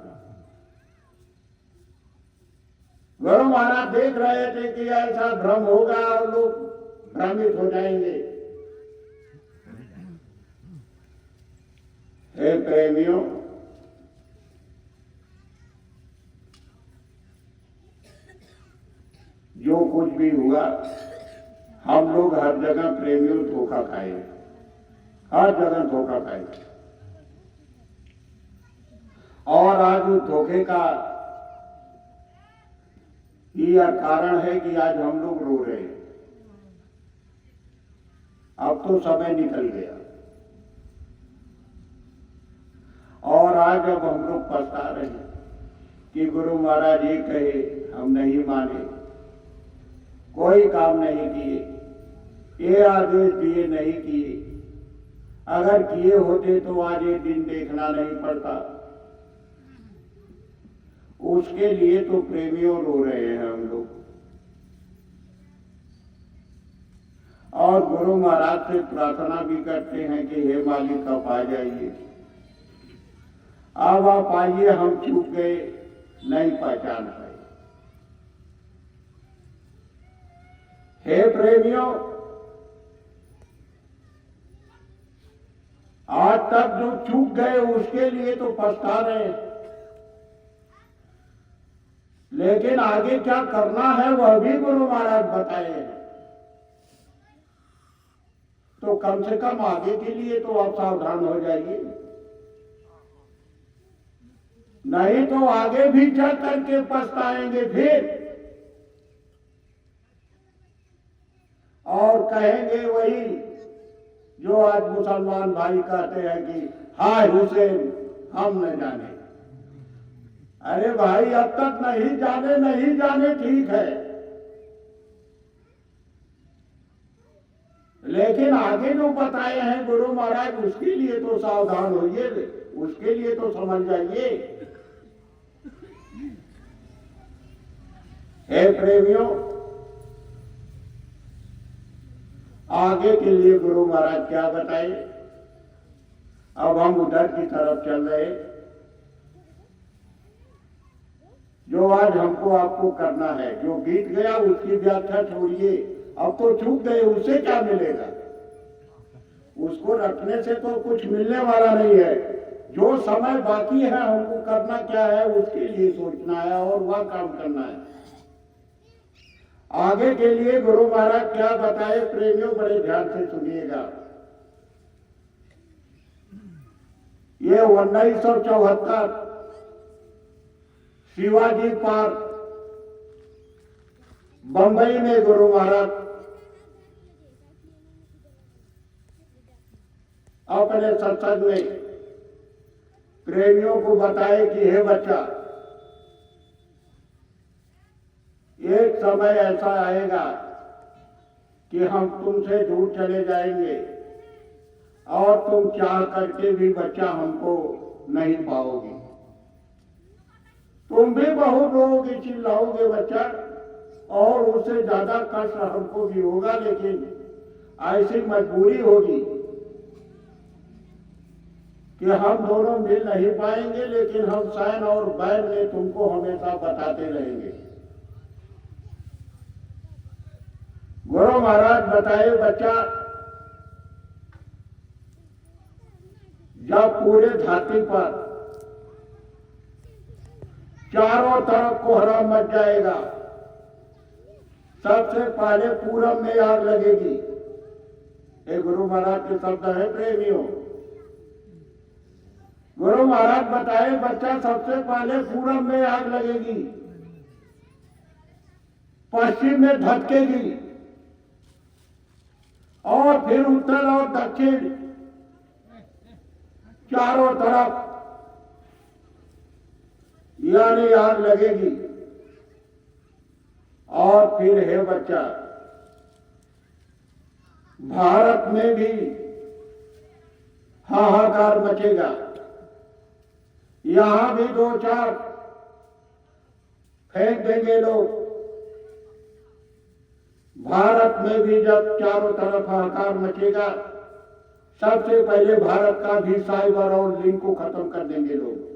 Speaker 1: गुरु महाराज देख रहे थे कि ऐसा भ्रम होगा और लोग भ्रमित हो जाएंगे। हे प्रेमियों, जो कुछ भी हुआ, हम लोग हर जगह प्रेमियों धोखा खाए, हर जगह धोखा खाए। और आज उस धोखे का यह कारण है कि आज हम लोग रो रहे हैं। अब तो समय निकल गया और आज अब हम लोग पछता रहे हैं कि गुरु महाराज ये कहे हम नहीं माने, कोई काम नहीं किए, ये आदेश दिए नहीं किए। अगर किए होते तो आज ये दिन देखना नहीं पड़ता। उसके लिए तो प्रेमियों रो रहे हैं हम लोग। और गुरु महाराज से प्रार्थना भी करते हैं कि हे मालिक आप आ जाइए, अब आप आइए, हम चूक गए, नहीं पहचान पाए। हे प्रेमियों, आज तक जो चूक गए उसके लिए तो पछता रहे हैं, लेकिन आगे क्या करना है वह भी गुरु महाराज बताए हैं। तो कम से कम आगे के लिए तो आप सावधान हो जाइए, नहीं तो आगे भी चल करके पछताएंगे फिर, और कहेंगे वही जो आज मुसलमान भाई कहते हैं कि हाय हुसैन हम न जाने। अरे भाई, अब तक नहीं जाने ठीक है, लेकिन आगे जो बताए हैं गुरु महाराज उसके लिए तो सावधान होइए, उसके लिए तो समझ जाइए। हे प्रेमियों, आगे के लिए गुरु महाराज क्या बताए। अब हम उधर की तरफ चल रहे। जो आज हमको आपको करना है, जो बीत गया उसकी व्याख्या छोड़िए, अब तो चूक गए, उससे क्या मिलेगा। उसको रखने से तो कुछ मिलने वाला नहीं है। जो समय बाकी है हमको करना क्या है उसके लिए सोचना है और वह काम करना है। आगे के लिए गुरु महाराज क्या बताए प्रेमियों, बड़े ध्यान से सुनिएगा। ये 1974 शिवाजी पार्क बंबई में गुरु महाराज अपने सत्संग में प्रेमियों को बताए कि हे बच्चा, एक समय ऐसा आएगा कि हम तुमसे दूर चले जाएंगे और तुम चाह करके भी बच्चा हमको नहीं पाओगे। तुम भी बहुत रोओगे, चिल्लाओगे बच्चा, और उससे ज्यादा कष्ट हमको भी होगा, लेकिन ऐसी मजबूरी होगी कि हम दोनों मिल नहीं पाएंगे, लेकिन हम सैन और बैन में तुमको हमेशा बताते रहेंगे। गुरु महाराज बताए बच्चा, जब पूरे धरती पर चारों तरफ कोहरा मच जाएगा, सबसे पहले पूरब में आग लगेगी। ये गुरु महाराज के शब्द है प्रेमियों। गुरु महाराज बताए बच्चा, सबसे पहले पूरब में आग लगेगी, पश्चिम में धधकेगी, और फिर उत्तर और दक्षिण चारों तरफ यानी आग लगेगी। और फिर हे बच्चा, भारत में भी हाहाकार मचेगा। यहां भी दो चार फेंक देंगे लोग। भारत में भी जब चारों तरफ हाहाकार मचेगा, सबसे पहले भारत का भी साइबर और लिंक को खत्म कर देंगे लोग।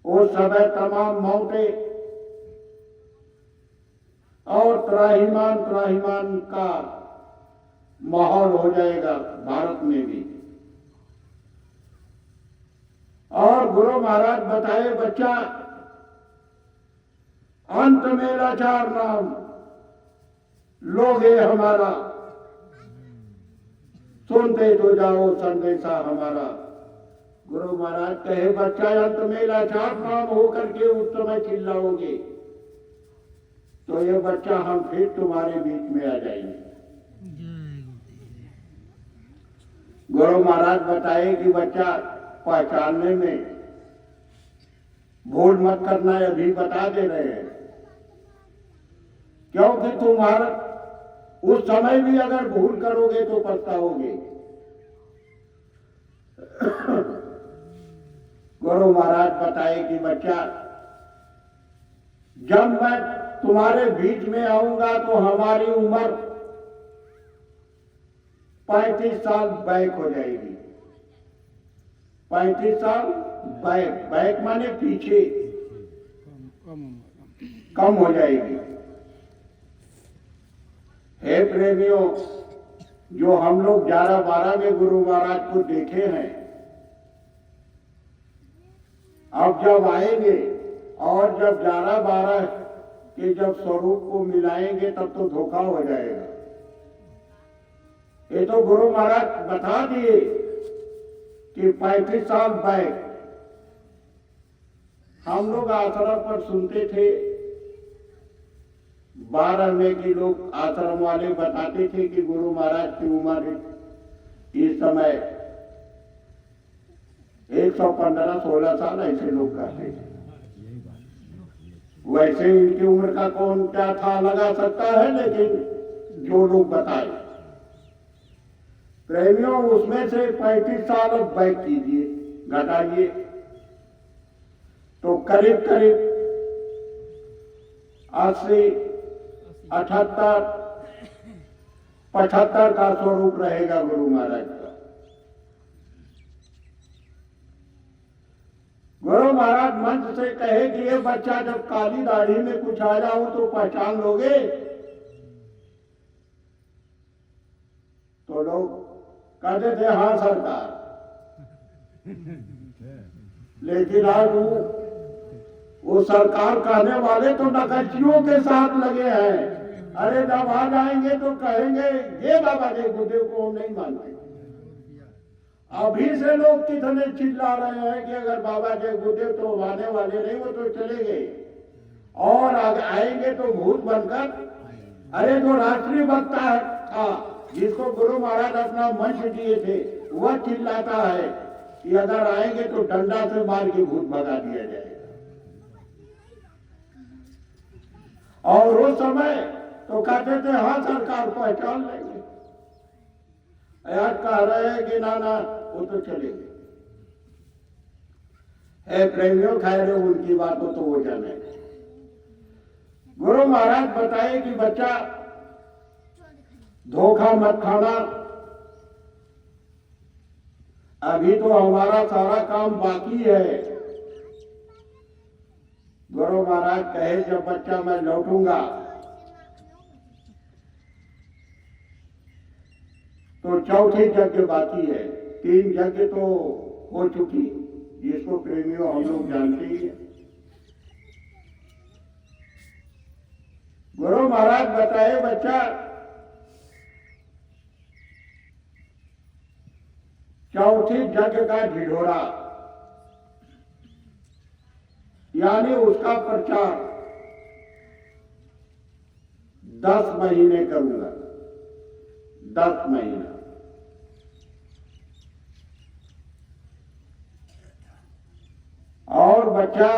Speaker 1: उस समय तमाम मौतें और त्राहिमाम का माहौल हो जाएगा भारत में भी। और गुरु महाराज बताए बच्चा, अंत में लाचार नाम लोगे हमारा, सुनते तो जाओ संदेशा हमारा। गुरु महाराज कहे बच्चा, अंत में लाचार नाम होकर के उस समय चिल्लाओगे तो ये बच्चा हम फिर तुम्हारे बीच में आ जाएंगे। गुरु महाराज बताए कि बच्चा, पहचानने में भूल मत करना, अभी बता दे रहे हैं क्योंकि तुम्हारा उस समय भी अगर भूल करोगे तो पछताओगे। गुरु महाराज बताए कि बच्चा, जब मैं तुम्हारे बीच में आऊंगा तो हमारी उम्र 35 साल बैक हो जाएगी। 35 साल बैक, बैक माने पीछे, कम हो जाएगी। हे प्रेमियों, जो हम लोग 11-12 में गुरु महाराज को देखे हैं, अब जब आएंगे और जब 11-12 के जब स्वरूप को मिलाएंगे तब तो धोखा हो जाएगा। ये तो गुरु महाराज बता दिए कि 35 साल बैक हम लोग आश्रम पर सुनते थे। 12 में के लोग आश्रम वाले बताते थे कि गुरु महाराज की उम्र इस समय 115-16 साल, ऐसे लोग कहते थे। वैसे इनकी उम्र का कौन क्या था लगा सकता है, लेकिन जो लोग बताए प्रेमियों, उसमें से 35 साल अब बैक कीजिए, घटाइए तो करीब करीब 80, 78, 75 का स्वरूप रहेगा गुरु महाराज का। गुरु महाराज मंच से कहे कि ये बच्चा, जब काली दाढ़ी में कुछ आ जाऊं तो पहचान लोगे? तो लोग कहते थे हाँ सरकार। लेकिन आज वो सरकार कहने वाले तो नकचियों के साथ लगे हैं। अरे जब आ जाएंगे तो कहेंगे ये बाबा के गुरुदेव को हम नहीं मानते। अभी से लोग कितने चिल्ला रहे हैं कि अगर बाबा के गुरुदेव तो आने वाले नहीं, वो तो चले गए और आएंगे तो भूत बनकर। अरे जो राष्ट्रीय वक्ता था जिसको गुरु महाराज अपना मंच दिए थे, वह चिल्लाता है कि अगर आएंगे तो डंडा से मार के भूत भगा दिया जाएगा। और उस समय तो कहते थे हाँ सरकार पहचान लेंगे। आज कह रहे हैं कि ना ना वो तो चलेंगे। है प्रेमियों, खैर उनकी बातों तो वो जाने। गुरु महाराज बताए कि बच्चा धोखा मत खाना, अभी तो हमारा सारा काम बाकी है। गुरु महाराज कहे जब बच्चा मैं लौटूंगा तो चौथी यज्ञ बाकी है। 3 यज्ञ तो हो चुकी, जिसको प्रेमियों हम लोग जानते ही हैं। गुरु महाराज बताए बच्चा, चौथी यज्ञ का ढिढोरा यानी उसका प्रचार 10 महीने करूंगा। 10 महीना। और बच्चा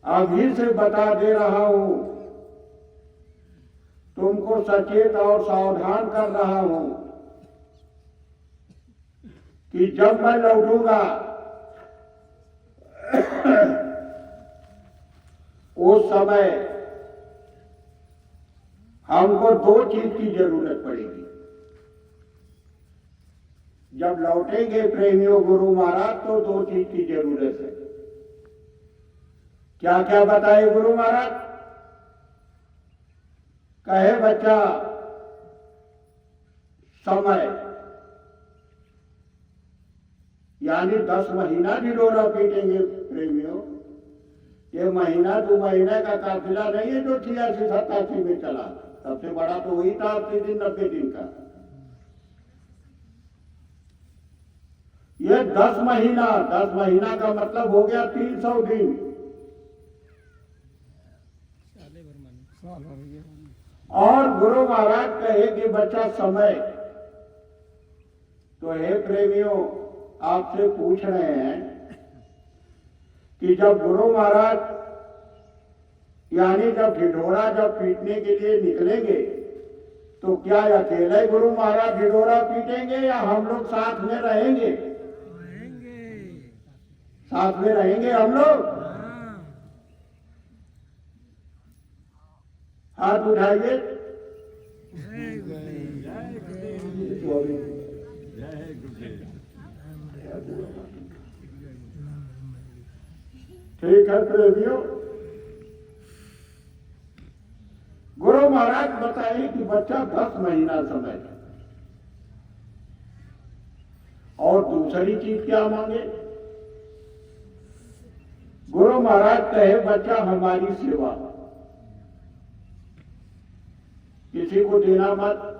Speaker 1: अभी से बता दे रहा हूं, तुमको सचेत और सावधान कर रहा हूं कि जब मैं लौटूंगा उस समय हमको 2 चीज की जरूरत पड़ेगी। जब लौटेंगे प्रेमियों गुरु महाराज तो 2 चीज की जरूरत है। क्या क्या बताए गुरु महाराज? कहे बच्चा समय, यानी 10 महीना ढिढोरा पीटेंगे प्रेमियों। ये महीना 2 महीने का काफिला नहीं है जो 86-87 में चला। सबसे बड़ा तो वही था 80 दिन 90 दिन का। ये 10 महीना, 10 महीना का मतलब हो गया 300 दिन। और गुरु महाराज कहे कि बच्चा समय, तो हे प्रेमियों आपसे पूछ रहे हैं कि जब गुरु महाराज यानी जब ढिढोरा जब पीटने के लिए निकलेंगे तो क्या अकेले गुरु महाराज ढिढोरा पीटेंगे या हम लोग साथ में रहेंगे? साथ में रहेंगे हम लोग। हाथ उठाइए। ठीक है प्रेमियों, गुरु महाराज बताइए कि बच्चा 10 महीना समय और दूसरी चीज क्या मांगे? गुरु महाराज कहे बच्चा हमारी सेवा, किसी को देना मत।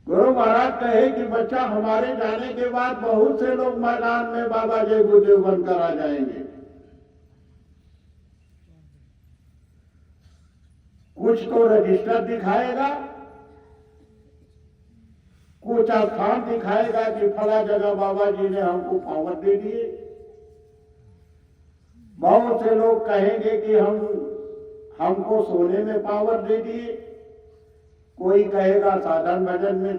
Speaker 1: गुरु महाराज कहे कि बच्चा हमारे जाने के बाद बहुत से लोग मैदान में बाबा जय गुरुदेव बनकर आ जाएंगे। कुछ तो रजिस्टर दिखाएगा, कुछ स्थान दिखाएगा कि फला जगह बाबा जी ने हमको पावर दे दिए। बहुत से लोग कहेंगे कि हमको सोने में पावर दे दिए, कोई कहेगा साधन भजन में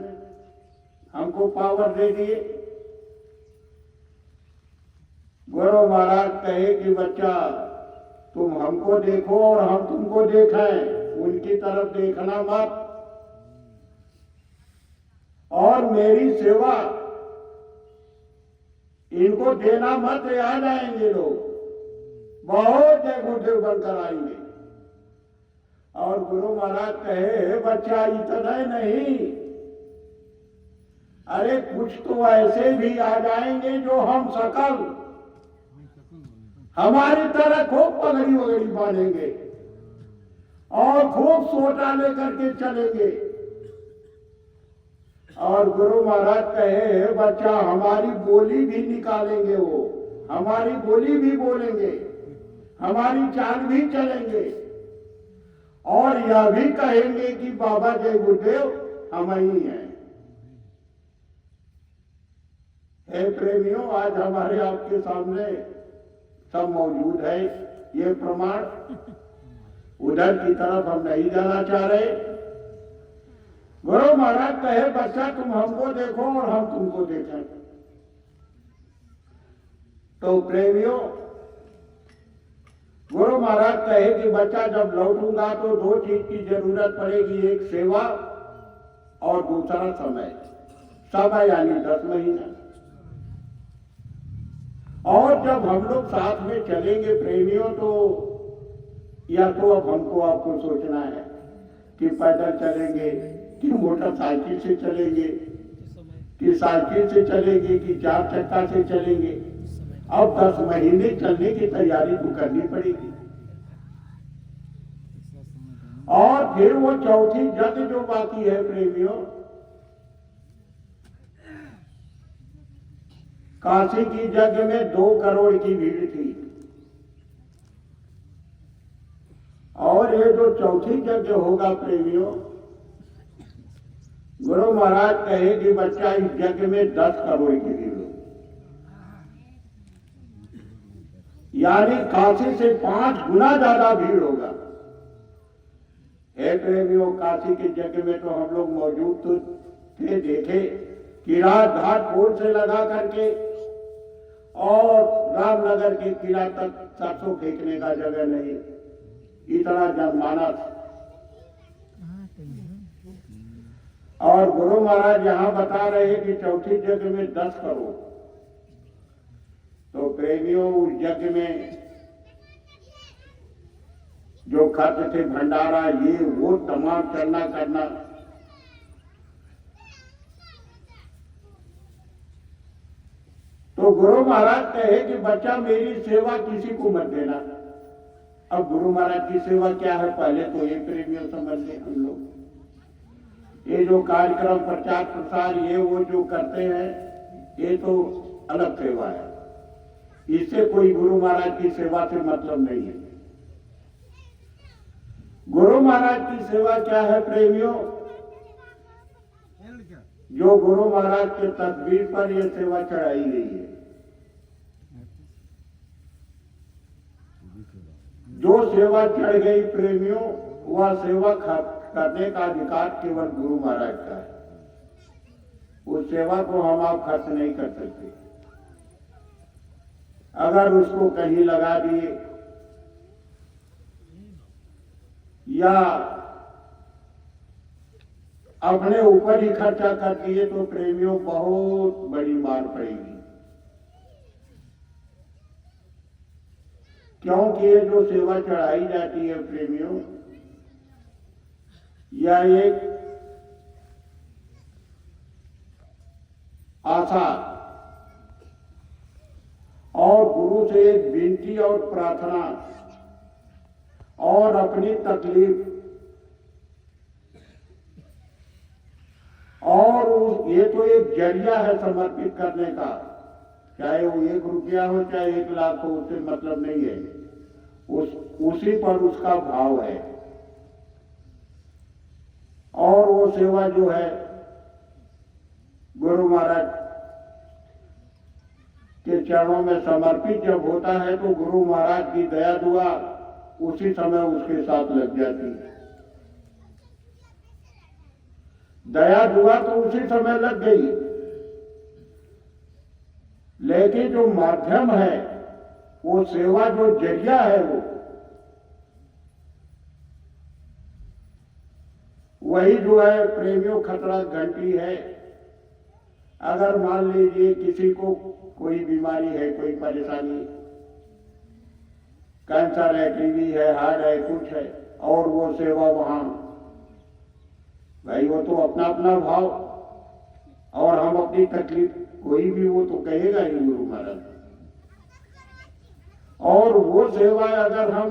Speaker 1: हमको पावर दे दिए। गुरु महाराज कहे कि बच्चा तुम हमको देखो और हम तुमको देखें, उनकी तरफ देखना मत। और मेरी सेवा इनको देना मत, आ जाएंगे लोग, बहुत जय गुरुदेव बनकर आएंगे। और गुरु महाराज कहे बच्चा इतना नहीं, अरे कुछ तो ऐसे भी आ जाएंगे जो हम सकल हमारी तरह खूब पगड़ी वगड़ी बांधेंगे और खूब सोटा लेकर के चलेंगे। और गुरु महाराज कहे बच्चा हमारी बोली भी निकालेंगे, वो हमारी बोली भी बोलेंगे, हमारी चाल भी चलेंगे और यह भी कहेंगे कि बाबा जय गुरुदेव हम ही हैं। हे प्रेमियों, आज हमारे आपके सामने सब मौजूद है ये प्रमाण। उधर की तरफ हम नहीं जाना चाह रहे। गुरु महाराज कहे बच्चा तुम हमको देखो और हम तुमको देखें। तो प्रेमियों, गुरु महाराज कहे कि बच्चा जब लौटूंगा तो 2 चीज की जरूरत पड़ेगी, एक सेवा और दूसरा समय। समय यानी 10 महीना। और जब हम लोग साथ में चलेंगे प्रेमियों, तो या तो अब हमको आपको सोचना है कि पैदल चलेंगे कि मोटरसाइकिल से चलेंगे कि साइकिल से चलेंगे कि 4 चक्का से चलेंगे। अब 10 महीने चलने की तैयारी तो करनी पड़ेगी। और फिर वो चौथी जग जो बाकी है प्रेमियों, काशी की जग में 2 करोड़ की भीड़ थी और ये जो चौथी जग होगा प्रेमियों, गुरु महाराज कहे कि बच्चा इस जग में 10 करोड़ की भीड़ हो, यानी काशी से 5 गुना ज्यादा भीड़ होगा। हे प्रेमियों, काशी के जग में तो हम लोग मौजूद तो थे, देखे कि रात घाट पोल से लगा करके और रामनगर के किला तक सरसों फेंकने का जगह नहीं, इतना जनमानस। और गुरु महाराज यहां बता रहे कि चौथी जग में 10 करोड़। तो प्रेमियों, उस जग में जो खर्च थे, भंडारा, ये वो तमाम करना करना, तो गुरु महाराज कहे कि बच्चा मेरी सेवा किसी को मत देना। अब गुरु महाराज की सेवा क्या है, पहले तो ये प्रेमियों समझ लें हम लोग। ये जो कार्यक्रम प्रचार प्रसार ये वो जो करते हैं, ये तो अलग सेवा है, इससे कोई गुरु महाराज की सेवा से मतलब नहीं है। गुरु महाराज की सेवा क्या है प्रेमियों, जो गुरु महाराज के तस्वीर पर यह सेवा चढ़ाई गई है। जो सेवा चढ़ गई प्रेमियों, वह सेवा करने का अधिकार केवल गुरु महाराज का है। उस सेवा को हम आप खर्च नहीं कर सकते। अगर उसको कहीं लगा दिए या अपने ऊपर ही खर्चा कर दिए तो प्रेमियों बहुत बड़ी मार पड़ेगी। क्योंकि ये जो सेवा चढ़ाई जाती है प्रेमियों, यह एक आशा और गुरु से एक विनती और प्रार्थना और अपनी तकलीफ और ये तो एक जरिया है समर्पित करने का। चाहे वो 1 रुपया हो चाहे 1 लाख हो, उससे मतलब नहीं है। उसी पर उसका भाव है। और वो सेवा जो है गुरु महाराज के चरणों में समर्पित जब होता है तो गुरु महाराज की दया दुआ उसी समय उसके साथ लग जाती है। दया दुआ तो उसी समय लग गई, लेकिन जो माध्यम है, वो सेवा जो जरिया है, वो वही जो है प्रेमियों खतरा घंटी है। अगर मान लीजिए किसी को कोई बीमारी है, कोई परेशानी, कैंसर है, टीबी है, हार्ट है, कुछ है, और वो सेवा वहां, भाई वो तो अपना अपना भाव और हम अपनी तकलीफ, कोई भी वो तो कहेगा ही गुरु महाराज। और वो सेवा अगर हम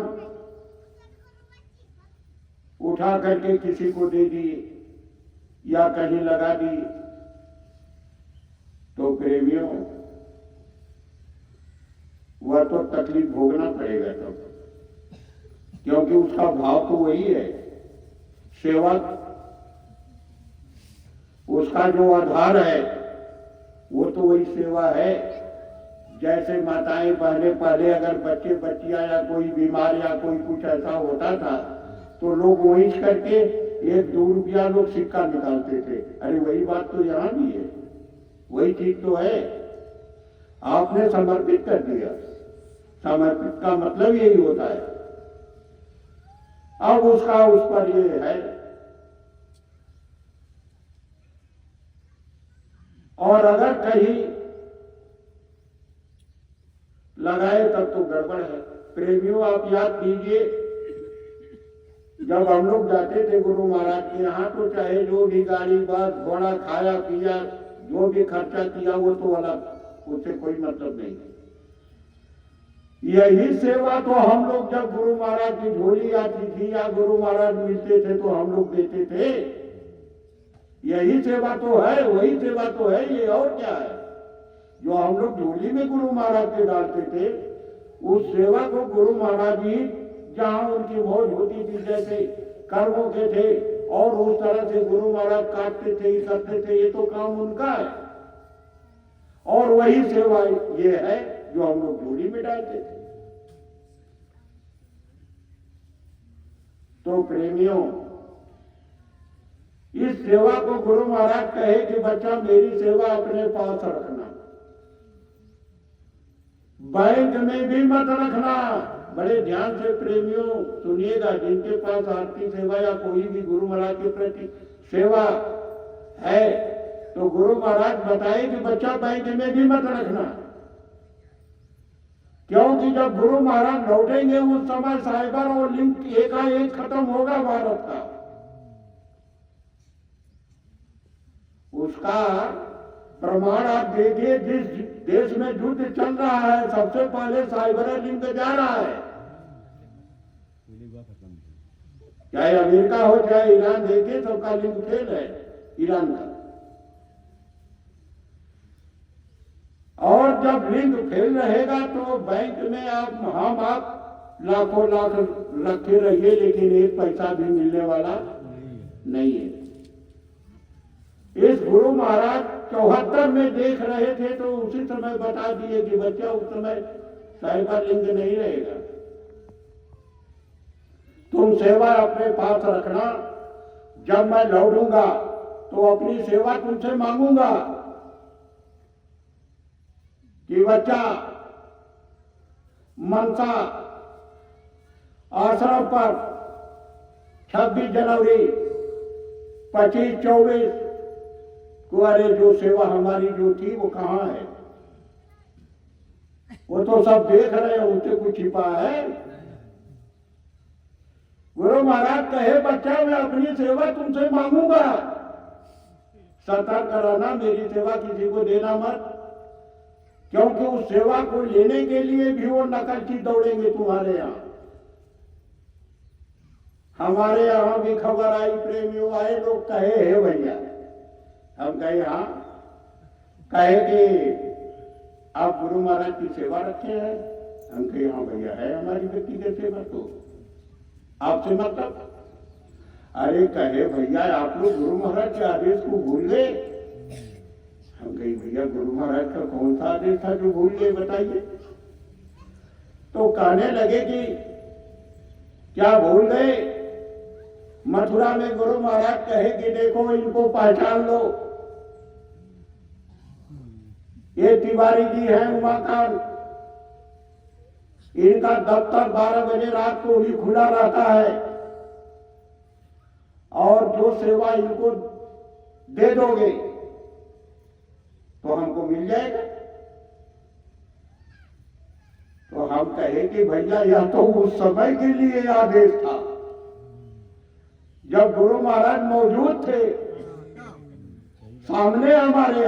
Speaker 1: उठा करके किसी को दे दी या कहीं लगा दी तो प्रेमियों वह तो तकलीफ भोगना पड़ेगा तब, क्योंकि उसका भाव तो वही है। सेवा उसका जो आधार है वो तो वही सेवा है। जैसे माताएं पहले अगर बच्चे बच्चियां या कोई बीमार या कोई कुछ ऐसा होता था तो लोग वही करके 1-2 रुपया लोग सिक्का निकालते थे। अरे वही बात तो यहां भी है, वही चीज तो है। आपने समर्पित कर दिया, समर्पित का मतलब यही होता है। अब उसका उस पर ये है, और अगर कहीं लगाए तब तो गड़बड़ है। प्रेमियों आप याद कीजिए, जब हम लोग जाते थे गुरु महाराज के यहाँ तो चाहे जो भी गाड़ी बस घोड़ा खाया पिया जो भी खर्चा किया वो तो अलग, उससे कोई मतलब नहीं। यही सेवा तो हम लोग जब गुरु महाराज की झोली आती थी या गुरु महाराज मिलते थे तो हम लोग देते थे। यही सेवा तो है, वही सेवा तो है, ये और क्या है? जो हम लोग झोली में गुरु महाराज के डालते थे उस सेवा को गुरु महाराज ही जहां उनकी मौज होती थी, जैसे कर्मों के थे, और उस तरह से गुरु महाराज काटते थे, करते थे, ये तो काम उनका है। और वही सेवा ये है जो हम लोग झोली में डालते थे। तो प्रेमियों, इस सेवा को गुरु महाराज कहे कि बच्चा मेरी सेवा अपने पास रखना, बैंक में भी मत रखना। बड़े ध्यान से प्रेमियों सुनिएगा, जिनके पास आरती सेवा या कोई भी गुरु महाराज के प्रति सेवा है तो गुरु महाराज बताए कि बच्चा बैंक में भी मत रखना, क्योंकि जब गुरु महाराज लौटेंगे उस समय साइबर और लिंक एकाएक खत्म होगा भारत का। उसका प्रमाण आप देखिए, जिस देश में युद्ध चल रहा है सबसे पहले साइबर लिंक जा रहा है, चाहे अमेरिका हो चाहे ईरान, देखिए सबका लिंक फेल है ईरान का। और जब लिंक फेल रहेगा तो बैंक में आप लाखों लाख रखे रहिए, लेकिन एक पैसा भी मिलने वाला नहीं है। इस गुरु महाराज 74 में देख रहे थे तो उसी समय बता दिए कि बच्चा उस समय साइबर लिंक नहीं रहेगा। तुम सेवा अपने पास रखना, जब मैं लौटूंगा तो अपनी सेवा तुमसे मांगूंगा कि बच्चा मनसा आश्रम पर 26 जनवरी 25-24 को अरे जो सेवा हमारी जो थी वो कहाँ है? वो तो सब देख रहे हैं, उससे कुछ छिपा है? गुरु महाराज कहे बच्चा मैं अपनी सेवा तुमसे मांगूंगा, सतर्क रहना, मेरी सेवा किसी को देना मत, क्योंकि उस सेवा को लेने के लिए भी वो नकलची दौड़ेंगे तुम्हारे यहाँ। हमारे यहाँ भी खबर आई, प्रेमियों आए लोग, कहे हे भैया, हम कहे हाँ, कहे कि आप गुरु महाराज की सेवा रखे हैं? हम कहे हाँ भैया है हमारी व्यक्तिगत सेवा, तो आपसे मतलब? अरे कहे भैया आप लोग गुरु महाराज के आदेश को भूल गए? हम कहे भैया गुरु महाराज का कौन सा आदेश था जो भूल गए, बताइए। तो कहने लगे कि क्या भूल गए? मथुरा में गुरु महाराज कहे कि देखो इनको पहचान लो, ये तिवारी जी हैं उमाकांत, इनका दफ्तर 12 बजे रात को ही खुला रहता है, और जो सेवा इनको दे दोगे तो हमको मिल जाएगा। तो हम कहे कि भैया यह तो उस समय के लिए आदेश था जब गुरु महाराज मौजूद थे सामने हमारे।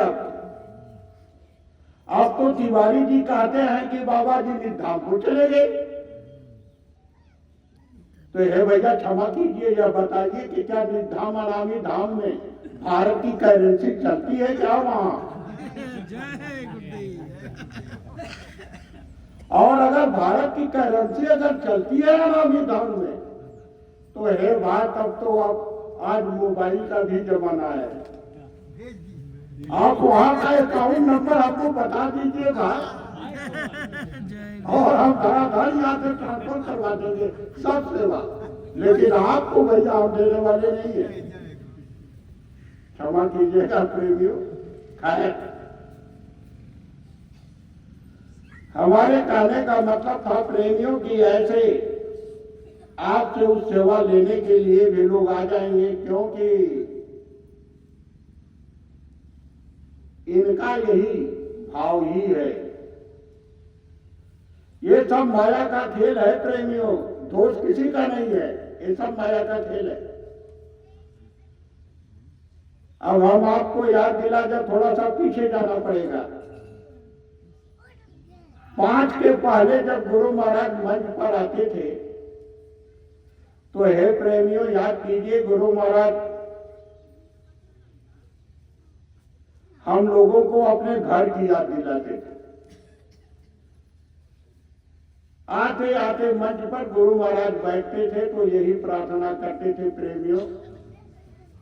Speaker 1: अब तो तिवारी जी कहते हैं कि बाबा जी निधाम को चले गए। तो हे भैया क्षमा कीजिए, यह बताइए कि क्या निधाम अनामी धाम में भारत की करेंसी चलती है क्या वहां? और अगर भारत की करेंसी अगर चलती है अनामी धाम में, तो हे बात, अब तो अब आज मोबाइल का भी जमाना है, आप वहां का अकाउंट नंबर आपको बता दीजिएगा और हम घर यहाँ से ट्रांसफर करवा देंगे सब सेवा, लेकिन आपको भैया हम देने वाले नहीं है। क्षमा कीजिएगा प्रेमियों। खैर, हमारे कहने का मतलब था प्रेमियों की ऐसे आपसे उस सेवा लेने के लिए भी लोग आ जाएंगे, क्योंकि इनका यही भाव ही है। ये सब माया का खेल है प्रेमियों, दोष किसी का नहीं है, ये सब माया का खेल है। अब हम आपको याद दिला, जब थोड़ा सा पीछे जाना पड़ेगा। 5 के पहले जब गुरु महाराज मंच पर आते थे, तो हे प्रेमियों याद कीजिए, गुरु महाराज हम लोगों को अपने घर की याद दिलाते थे। आते आते मंच पर गुरु महाराज बैठते थे तो यही प्रार्थना करते थे प्रेमियों।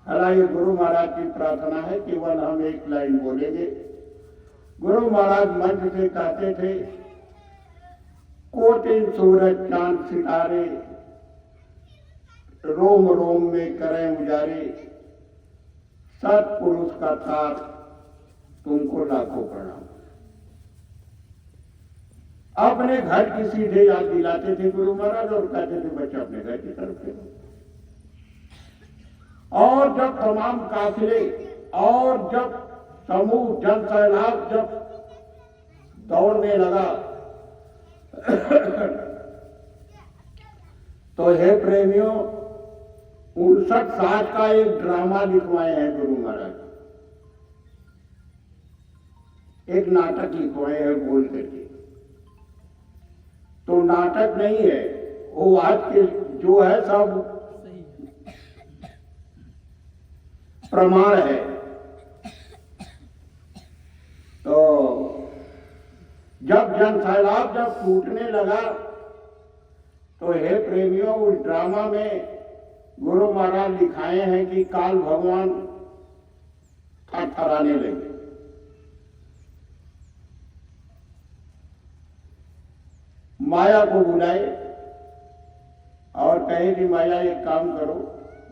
Speaker 1: हालांकि गुरु महाराज की प्रार्थना है, केवल हम एक लाइन बोलेंगे। गुरु महाराज मंच से कहते थे, कोटिन सूरज चांद सितारे, रोम रोम में करें उजारे, सतपुरुष का साथ तुमको लाखों प्रणाम। अपने घर की सीधे याद दिलाते थे गुरु महाराज और कहते थे बच्चा अपने घर की तरफ चलो। और जब तमाम काफिले और जब समूह जन सैलाब जब दौड़ने लगा तो हे प्रेमियों 59 साल का एक ड्रामा लिखवाए हैं गुरु महाराज, एक नाटक लिखवाए हैं बोल करके। तो नाटक नहीं है वो, आज के जो है सब प्रमाण है। तो जब जन सैलाब जब टूटने लगा तो हे प्रेमियों उस ड्रामा में गुरु महाराज लिखाए हैं कि काल भगवान थरथराने लगे। माया को बुलाए और कहे कि माया एक काम करो,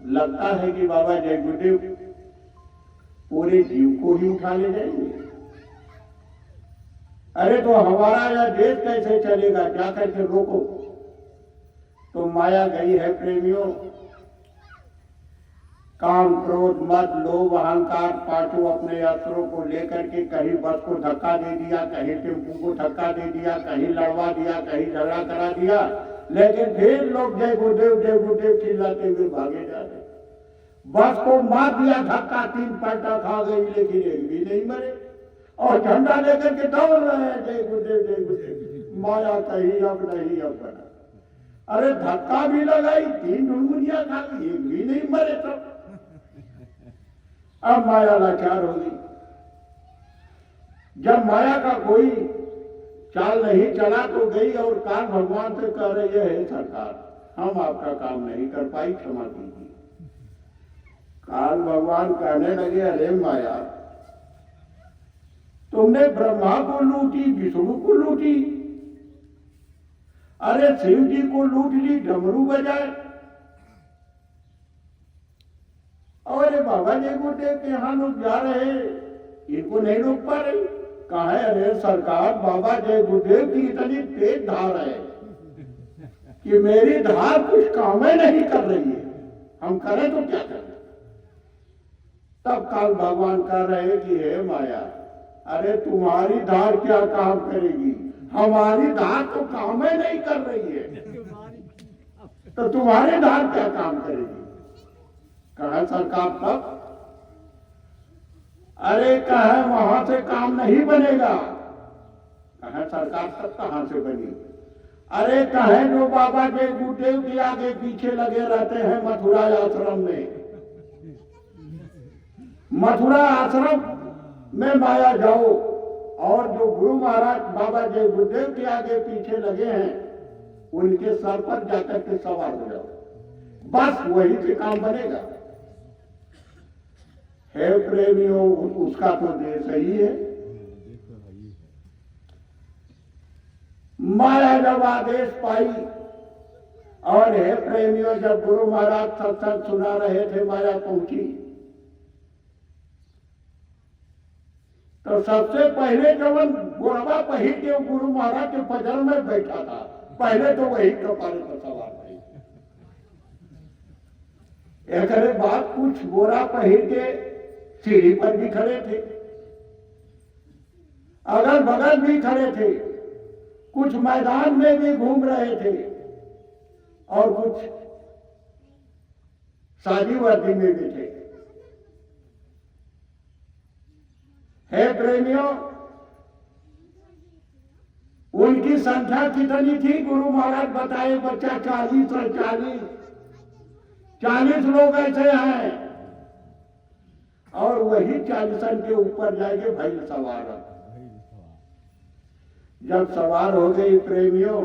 Speaker 1: लगता है कि बाबा जय गुरुदेव पूरे जीव को ही उठा ले जाएंगे। अरे तो हमारा यह देश कैसे चलेगा, क्या करके रोको। तो माया गई है प्रेमियों, काम क्रोध मद लोभ अहंकार पांचों अपने अस्त्रों को लेकर के कहीं बस को धक्का दे दिया, कहीं टेम्पू को धक्का दे दिया, कहीं लड़वा दिया, कहीं झगड़ा करा दिया, लेकिन फिर लोग जय गुरुदेव चिल्लाते हुए भागे जा रहे। बस को मार दिया धक्का, 3 पलटा खा गई, लेकिन एक भी नहीं मरे और झंडा लेकर के दौड़ रहे हैं जय गुरुदेव। माया कहीं अब नहीं अब बना। अरे धक्का भी लगाई, 3 डुंगुनिया खा गई, एक भी नहीं मरे। तो अब माया लाचार होगी। जब माया का कोई चाल नहीं चला तो गई और काल भगवान से कह रही है सरकार, हम आपका काम नहीं कर पाई, क्षमा कीजिए। काल भगवान कहने लगे, अरे माया तुमने ब्रह्मा को लूटी, विष्णु को लूटी, अरे शिव जी को लूट ली, डमरू बजाए। अरे बाबा जय गुरुदेव के यहाँ लोग जा रहे, इनको नहीं रोक पा रही। कहा है, अरे सरकार बाबा जय गुरुदेव की इतनी तेज धार है कि मेरी धार कुछ काम नहीं कर रही है, हम करें तो क्या करें। तब काल भगवान कह रहे कि हे माया, अरे तुम्हारी धार क्या काम करेगी, हमारी धार तो काम ही नहीं कर रही है, तो तुम्हारी धार क्या काम करेगी। कहा सरकार तब, अरे कहा वहां से काम नहीं बनेगा। कहा सरकार तब कहां से बनी। अरे कहे जो बाबा जय गुरुदेव के आगे पीछे लगे रहते हैं मथुरा आश्रम में, मथुरा आश्रम में माया जाओ और जो गुरु महाराज बाबा जय गुरुदेव के आगे पीछे लगे हैं उनके सर पर जाकर के सवार हो जाओ, बस वही से काम बनेगा। हे प्रेमियों, उसका तो देश ही है। माया जब आदेश पाई और हे प्रेमियों जब गुरु महाराज सत्संग सुना रहे थे, माया पहुंची तो सबसे पहले जब गोरवा पहिर के गुरु महाराज के पजर में बैठा था, पहले तो वही कपारे पर सवार भाई। एक बात कुछ गोरा पहिर के सीढ़ी पर भी खड़े थे, अगल बगल भी खड़े थे, कुछ मैदान में भी घूम रहे थे और कुछ शादी वर्दी में भी थे। हे प्रेमियों, उनकी संख्या कितनी थी गुरु महाराज बताए, बच्चा 40 और 40 लोग ऐसे हैं और वही 40 के ऊपर जाएंगे भाई सवार। जब सवार हो गई प्रेमियों,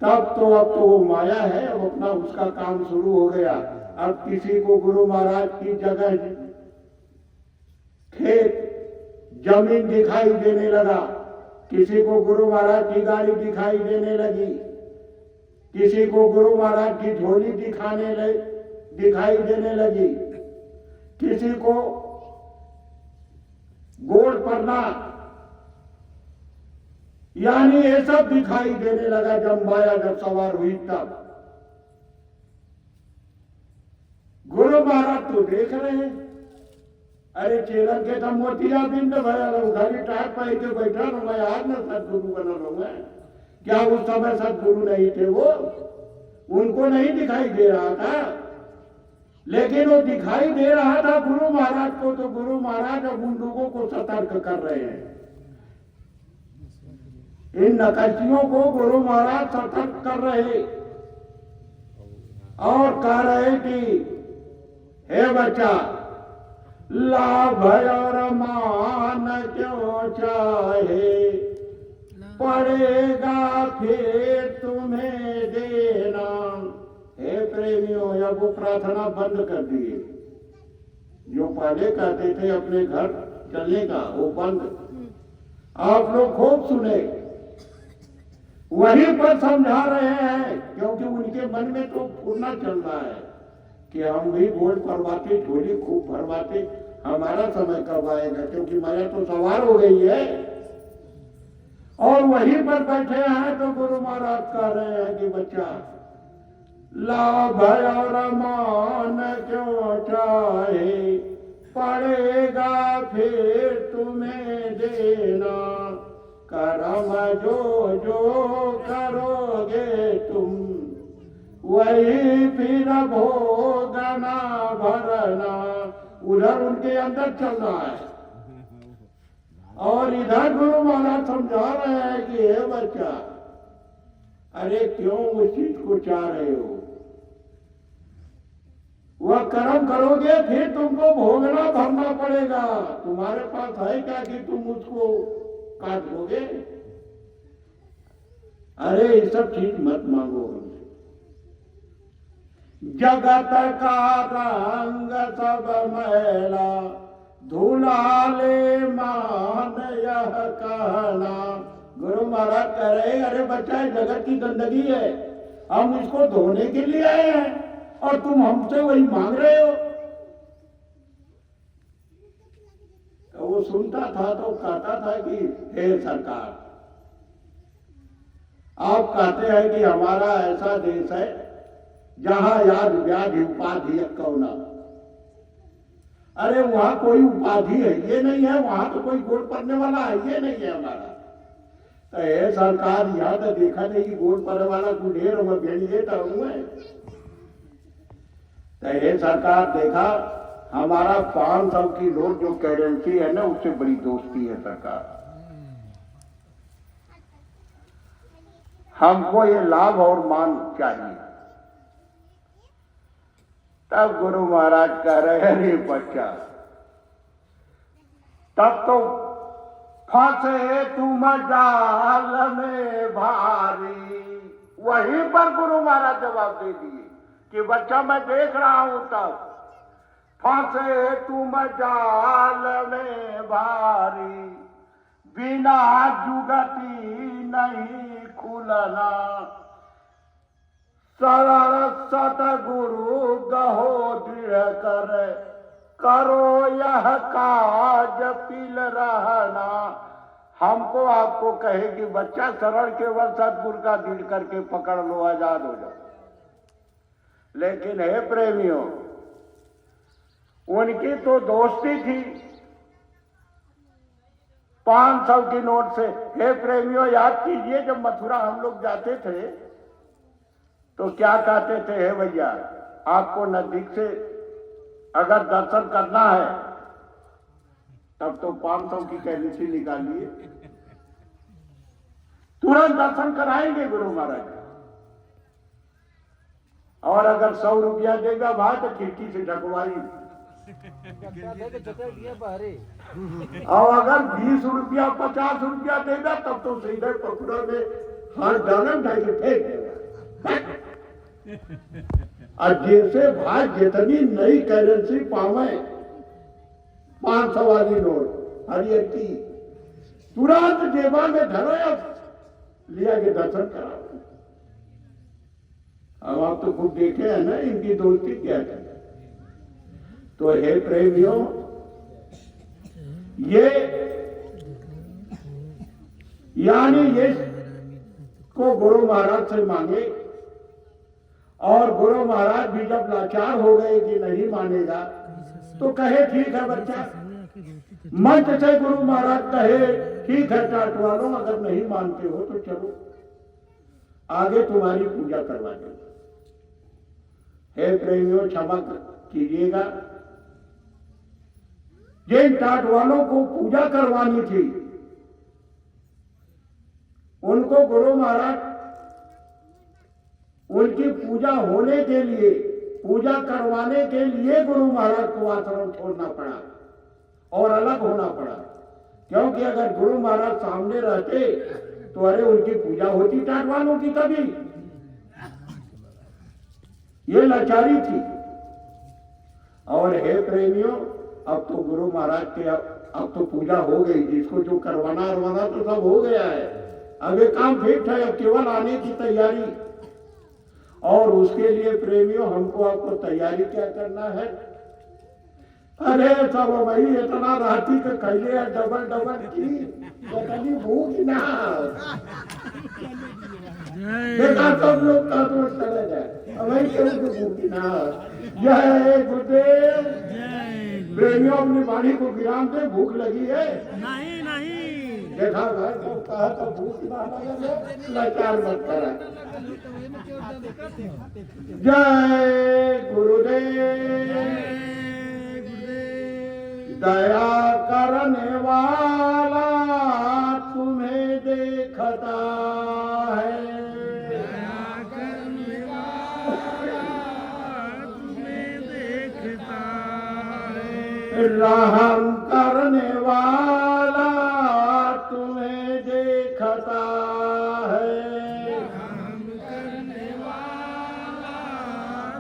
Speaker 1: तब तो अब तो वो माया है, अब अपना उसका काम शुरू हो गया। अब किसी को गुरु महाराज की जगह खेत जमीन दिखाई देने लगा, किसी को गुरु महाराज की गाड़ी दिखाई देने लगी, किसी को गुरु महाराज की झोली दिखाई देने लगी, किसी को गोड़ परना, यानी ये सब दिखाई देने लगा। जब माया जब सवार हुई तब गुरु महाराज तो देख रहे हैं, अरे चेलन के तो मोतिया बिंद भया घड़ी टाट पाई के बैठा रो, मैं आज न सदगुरु बना रहूंगा। क्या उस समय सदगुरु नहीं थे वो, उनको नहीं दिखाई दे रहा था, लेकिन वो दिखाई दे रहा था गुरु महाराज को। तो गुरु महाराज अब उन लोगों को सतर्क कर रहे हैं, इन नकशियों को गुरु महाराज सतर्क कर रहे और कह रहे कि हे बच्चा, लाभ और मान क्यों चाहे, पड़ेगा फिर तुम्हें देना। हे प्रेमियों, अब वो प्रार्थना बंद कर दिए, जो पहले कहते थे अपने घर चलने का, वो बंद। आप लोग खूब सुने, वहीं पर समझा रहे हैं, क्योंकि उनके मन में तो फूरना चल रहा है कि हम भी गोल्ड भरवाते, झोली खूब भरवाते, हमारा समय कब आएगा, क्योंकि माया तो सवार हो गई है। और वहीं पर बैठे हैं तो गुरु महाराज कह रहे हैं कि बच्चा, लाभ और मान क्यों चाहे, पड़ेगा फिर तुम्हें देना, कर्म जो जो करोगे तुम, वही फिर भोगना भरना। उधर उनके अंदर चल रहा है और इधर गुरु महाराज समझा रहे हैं कि हे बच्चा, अरे क्यों उस चीज को चाह रहे हो, वह कर्म करोगे फिर तुमको भोगना भरना पड़ेगा। तुम्हारे पास है क्या कि तुम उसको काट दोगे? अरे ये सब चीज मत मांगो हमसे। जगत का रंग सब मैला, धुला ले मान यह कहना। गुरु महाराज कह रहे, अरे बच्चा जगत की गंदगी है, हम इसको धोने के लिए आए हैं और तुम हमसे वही मांग रहे हो। तो वो सुनता था तो कहता था कि हे सरकार, आप कहते हैं कि हमारा ऐसा देश है जहां याद व्याधि उपाधि कौना। अरे वहां कोई उपाधि है ये नहीं है, वहां तो कोई गोड़ पड़ने वाला है ये नहीं है हमारा। तो हे सरकार, यहाँ तो देखा नहीं कि गोड़ पड़ने वाला को ढेर मैं भेड़ देता हूं। तो हे सरकार, देखा हमारा 500 की नोट जो करेंसी है ना, उससे बड़ी दोस्ती है सरकार। हमको ये लाभ और मान चाहिए। तब गुरु महाराज कह रहे हैं, बच्चा तब तो फंसे तुम जाल में भारी। वहीं पर गुरु महाराज जवाब दे दिए कि बच्चा मैं देख रहा हूं, तब फंसे तुम जाल में भारी, बिना जुगती नहीं खुलना, सरल सतगुरु गहो दृढ़ कर, करो यह काज पिल रहना। हमको आपको कहे कि बच्चा सरल केवल सतगुरु का दृढ़ करके पकड़ लो, आजाद हो जाओ। लेकिन हे प्रेमियों, उनकी तो दोस्ती थी 500 की नोट से। हे प्रेमियों, याद कीजिए जब मथुरा हम लोग जाते थे तो क्या कहते थे, हे भैया आपको नजदीक से अगर दर्शन करना है तब तो 500 की करेंसी निकालिए, तुरंत दर्शन कराएंगे गुरु महाराज का। और अगर 100 रुपया देगा भाई तो खिड़की से ढकवाई, और अगर 20 रुपया 50 रुपया देगा तब तो सीधे पकड़ा में हाथ डालना ढाई के फेंक देगा। और जैसे भाई जितनी नई करेंसी पावे 500 वाली नोट हरियर की, तुरंत जेबा में धरो, लिया के दर्शन कराओ। अब आप तो खुद देखे हैं ना इनकी दोस्ती क्या है। तो हे प्रेमियों, ये यानी ये को गुरु महाराज से मांगे, और गुरु महाराज भी जब लाचार हो गए कि नहीं मानेगा तो कहे ठीक है बच्चा, मंच से गुरु महाराज कहे ठीक है टाट वालों, अगर नहीं मानते हो तो चलो आगे तुम्हारी पूजा करवा दो। हे प्रेमियों, क्षमा कीजिएगा, जिन टाट वालों को पूजा करवानी थी उनको गुरु महाराज उनकी पूजा होने के लिए, पूजा करवाने के लिए गुरु महाराज को आश्रम छोड़ना पड़ा और अलग होना पड़ा। क्योंकि अगर गुरु महाराज सामने रहते तो अरे उनकी पूजा होती टाट वालों की कभी। ये लाचारी थी। और हे प्रेमियों, अब तो गुरु महाराज के अब तो पूजा हो गई, जिसको जो करवाना तो सब हो गया है। अब ये काम फिट है, अब केवल आने की तैयारी। और उसके लिए प्रेमियों हमको आपको तैयारी क्या करना है? अरे सब भाई इतना राती के कैले डबल डबल की कभी भूख ना देखा सब लोग का तो चले जाए अभी क्यों भूख ना। जय गुरुदेव। प्रेमियों अपनी वाणी को विराम दे, भूख लगी है?
Speaker 2: नहीं नहीं
Speaker 1: देखा भाई तो कहा तो भूख ना लगे, लाचार मत करा। जय गुरुदेव। दया करने वाला तुम्हें देखता है,
Speaker 2: दया करने वाला तुम्हें देखता है,
Speaker 1: रहम करने वाला तुम्हें देखता है,
Speaker 2: रहम करने वाला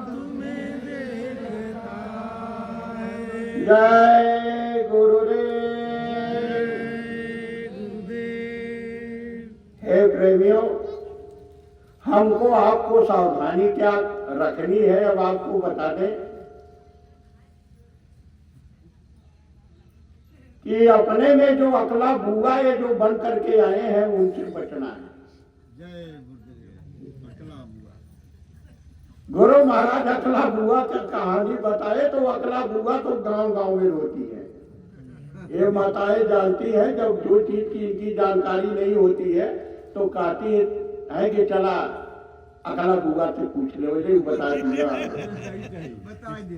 Speaker 2: तुम्हें देखता है।
Speaker 1: जय गुरुदेव। हे प्रेमियों, हमको आपको सावधानी क्या रखनी है अब आपको बता दें कि अपने में जो अकला बुआ है जो बन करके आए हैं उनसे बचना है।
Speaker 2: जय गुरुदेव। अकला बुआ।
Speaker 1: गुरु महाराज अकला बुआ की कहानी बताए तो अकला बुआ तो गांव गांव में रोती है। ये माताएं जानती हैं जब जो चीज की इनकी जानकारी नहीं होती है तो कहती है कि चला अकला बुआ से पूछ ले, वही बता दिया।
Speaker 2: बता दे।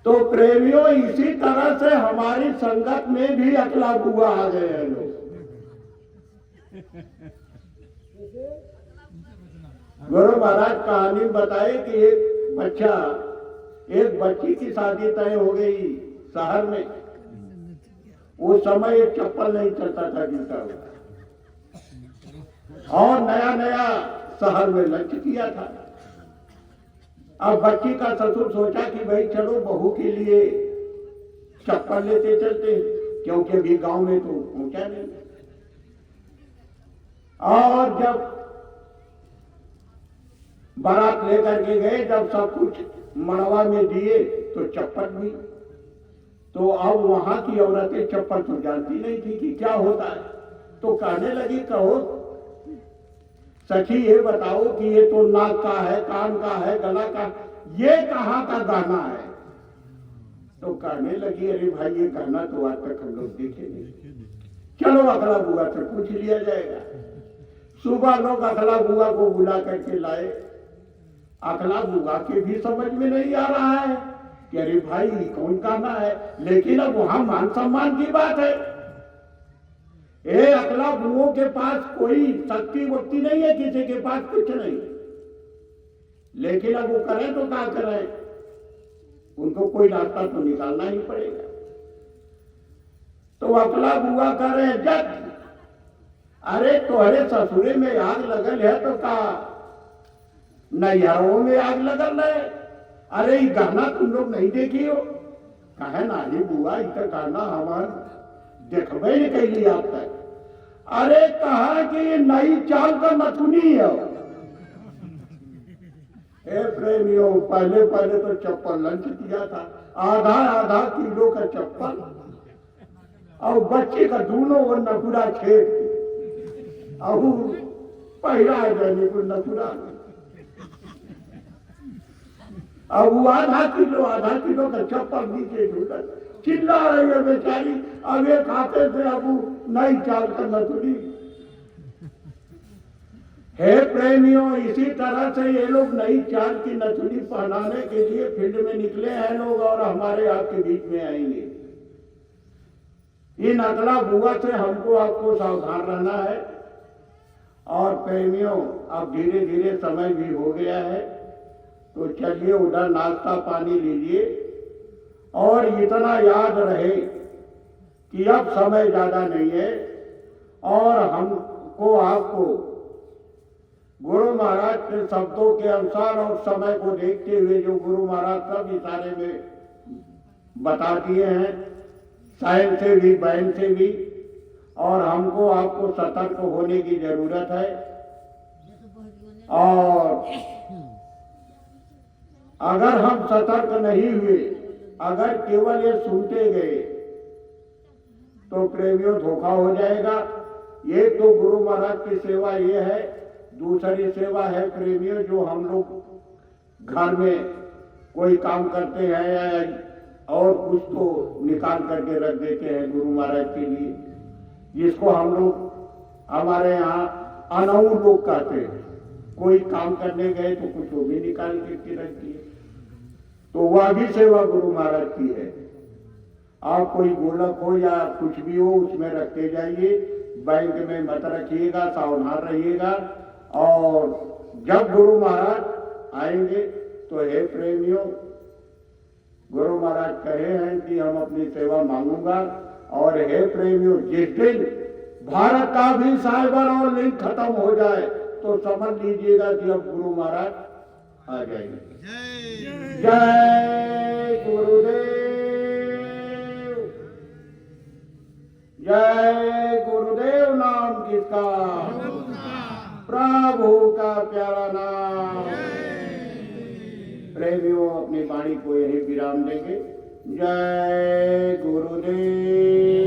Speaker 1: तो प्रेमियों इसी तरह से हमारी संगत में भी अकला बुआ आ गए हैं लोग। गुरु महाराज कहानी बताए कि एक बच्ची की शादी तय हो गई शहर में। उस समय एक चप्पल नहीं चलता था जूता हुआ, और नया नया शहर में लंच किया था। अब बच्ची का ससुर सोचा कि भाई चलो बहू के लिए चप्पल लेते चलते हैं, क्योंकि अभी गांव में तो पहुंचा नहीं। और जब बारात लेकर के गए, जब सब कुछ मड़वा में दिए तो चप्पल भी। तो अब वहां की औरतें चप्पल तो जानती नहीं थी कि क्या होता है, तो कहने लगी कहो सखी ये बताओ कि ये तो नाक का है, कान का है, गला का, ये कहाँ का गाना है? तो कहने लगी अरे भाई ये गाना तो आज तक हम लोग देखे नहीं, चलो अकला बुआ से पूछ लिया जाएगा। सुबह लोग अकला बुआ को बुला करके लाए। अकला बुआ के भी समझ में नहीं आ रहा है कि अरे भाई कौन गाना है, लेकिन अब वहां मान सम्मान की बात है। अकला बुओं के पास कोई शक्ति वक्ति नहीं है, किसी के पास कुछ नहीं, लेकिन अब वो करें तो क्या करें, उनको कोई रास्ता तो निकालना ही पड़ेगा। तो अकला बुआ करे जग अरे तोहरे ससुरे में आग लगल है तो का नैहरों में आग लगल है? अरे ये गाना तुम लोग नहीं देखी हो? कहे नानी बुआ इतना गाना हमार देखबे नहीं कैली आप तक। अरे कहा कि ये नई चाल का नथुनी है। हे प्रेमियों, पहले पहले तो चप्पल लंच दिया था, आधा आधा किलो का चप्पल, और बच्चे का दोनों वो नकुरा छेद और पहला जाने को नकुरा। अब वो आधा किलो का चप्पल नीचे झूठा चिल्ला रही है बेचारी। अब एक हाथे से अब नई चाल का नथुनी। हे प्रेमियों, इसी तरह से ये लोग नई चाल की नथुनी पहनाने के लिए फील्ड में निकले हैं लोग, और हमारे आपके बीच में आएंगे। इन अकला बुआ से हमको आपको सावधान रहना है। और प्रेमियों, अब धीरे धीरे समय भी हो गया है, तो चलिए उधर नाश्ता पानी लीजिए, और इतना याद रहे कि अब समय ज्यादा नहीं है, और हमको आपको गुरु महाराज के शब्दों के अनुसार और समय को देखते हुए जो गुरु महाराज सब इशारे में बता दिए हैं, साइन से भी बैन से भी, और हमको आपको सतर्क होने की जरूरत है। और अगर हम सतर्क नहीं हुए, अगर केवल ये सुनते गए तो प्रेमियों धोखा हो जाएगा। ये तो गुरु महाराज की सेवा ये है। दूसरी सेवा है प्रेमियों, जो हम लोग घर में कोई काम करते हैं या और कुछ तो निकाल करके रख देते हैं गुरु महाराज के लिए, जिसको हम लोग हमारे यहाँ अनऊ लोग कहते हैं। कोई काम करने गए तो कुछ वो भी निकाल के रख दिए, तो वह भी सेवा गुरु महाराज की है। आप कोई गोलक हो या कुछ भी हो उसमें रखते जाइए, बैंक में मत रखिएगा, सावधान रहिएगा। और जब गुरु महाराज आएंगे तो हे प्रेमियों, गुरु महाराज कहे हैं कि हम अपनी सेवा मांगूंगा। और हे प्रेमियों, जिस दिन भारत का भी साइबर और लिंक खत्म हो जाए तो समझ लीजिएगा कि अब गुरु महाराज आ जाएंगे। जय गुरुदेव, जय गुरुदेव। नाम किसका? प्रभु का प्यारा नाम। प्रेमियों, अपनी वाणी को यही विराम देंगे। जय गुरुदेव।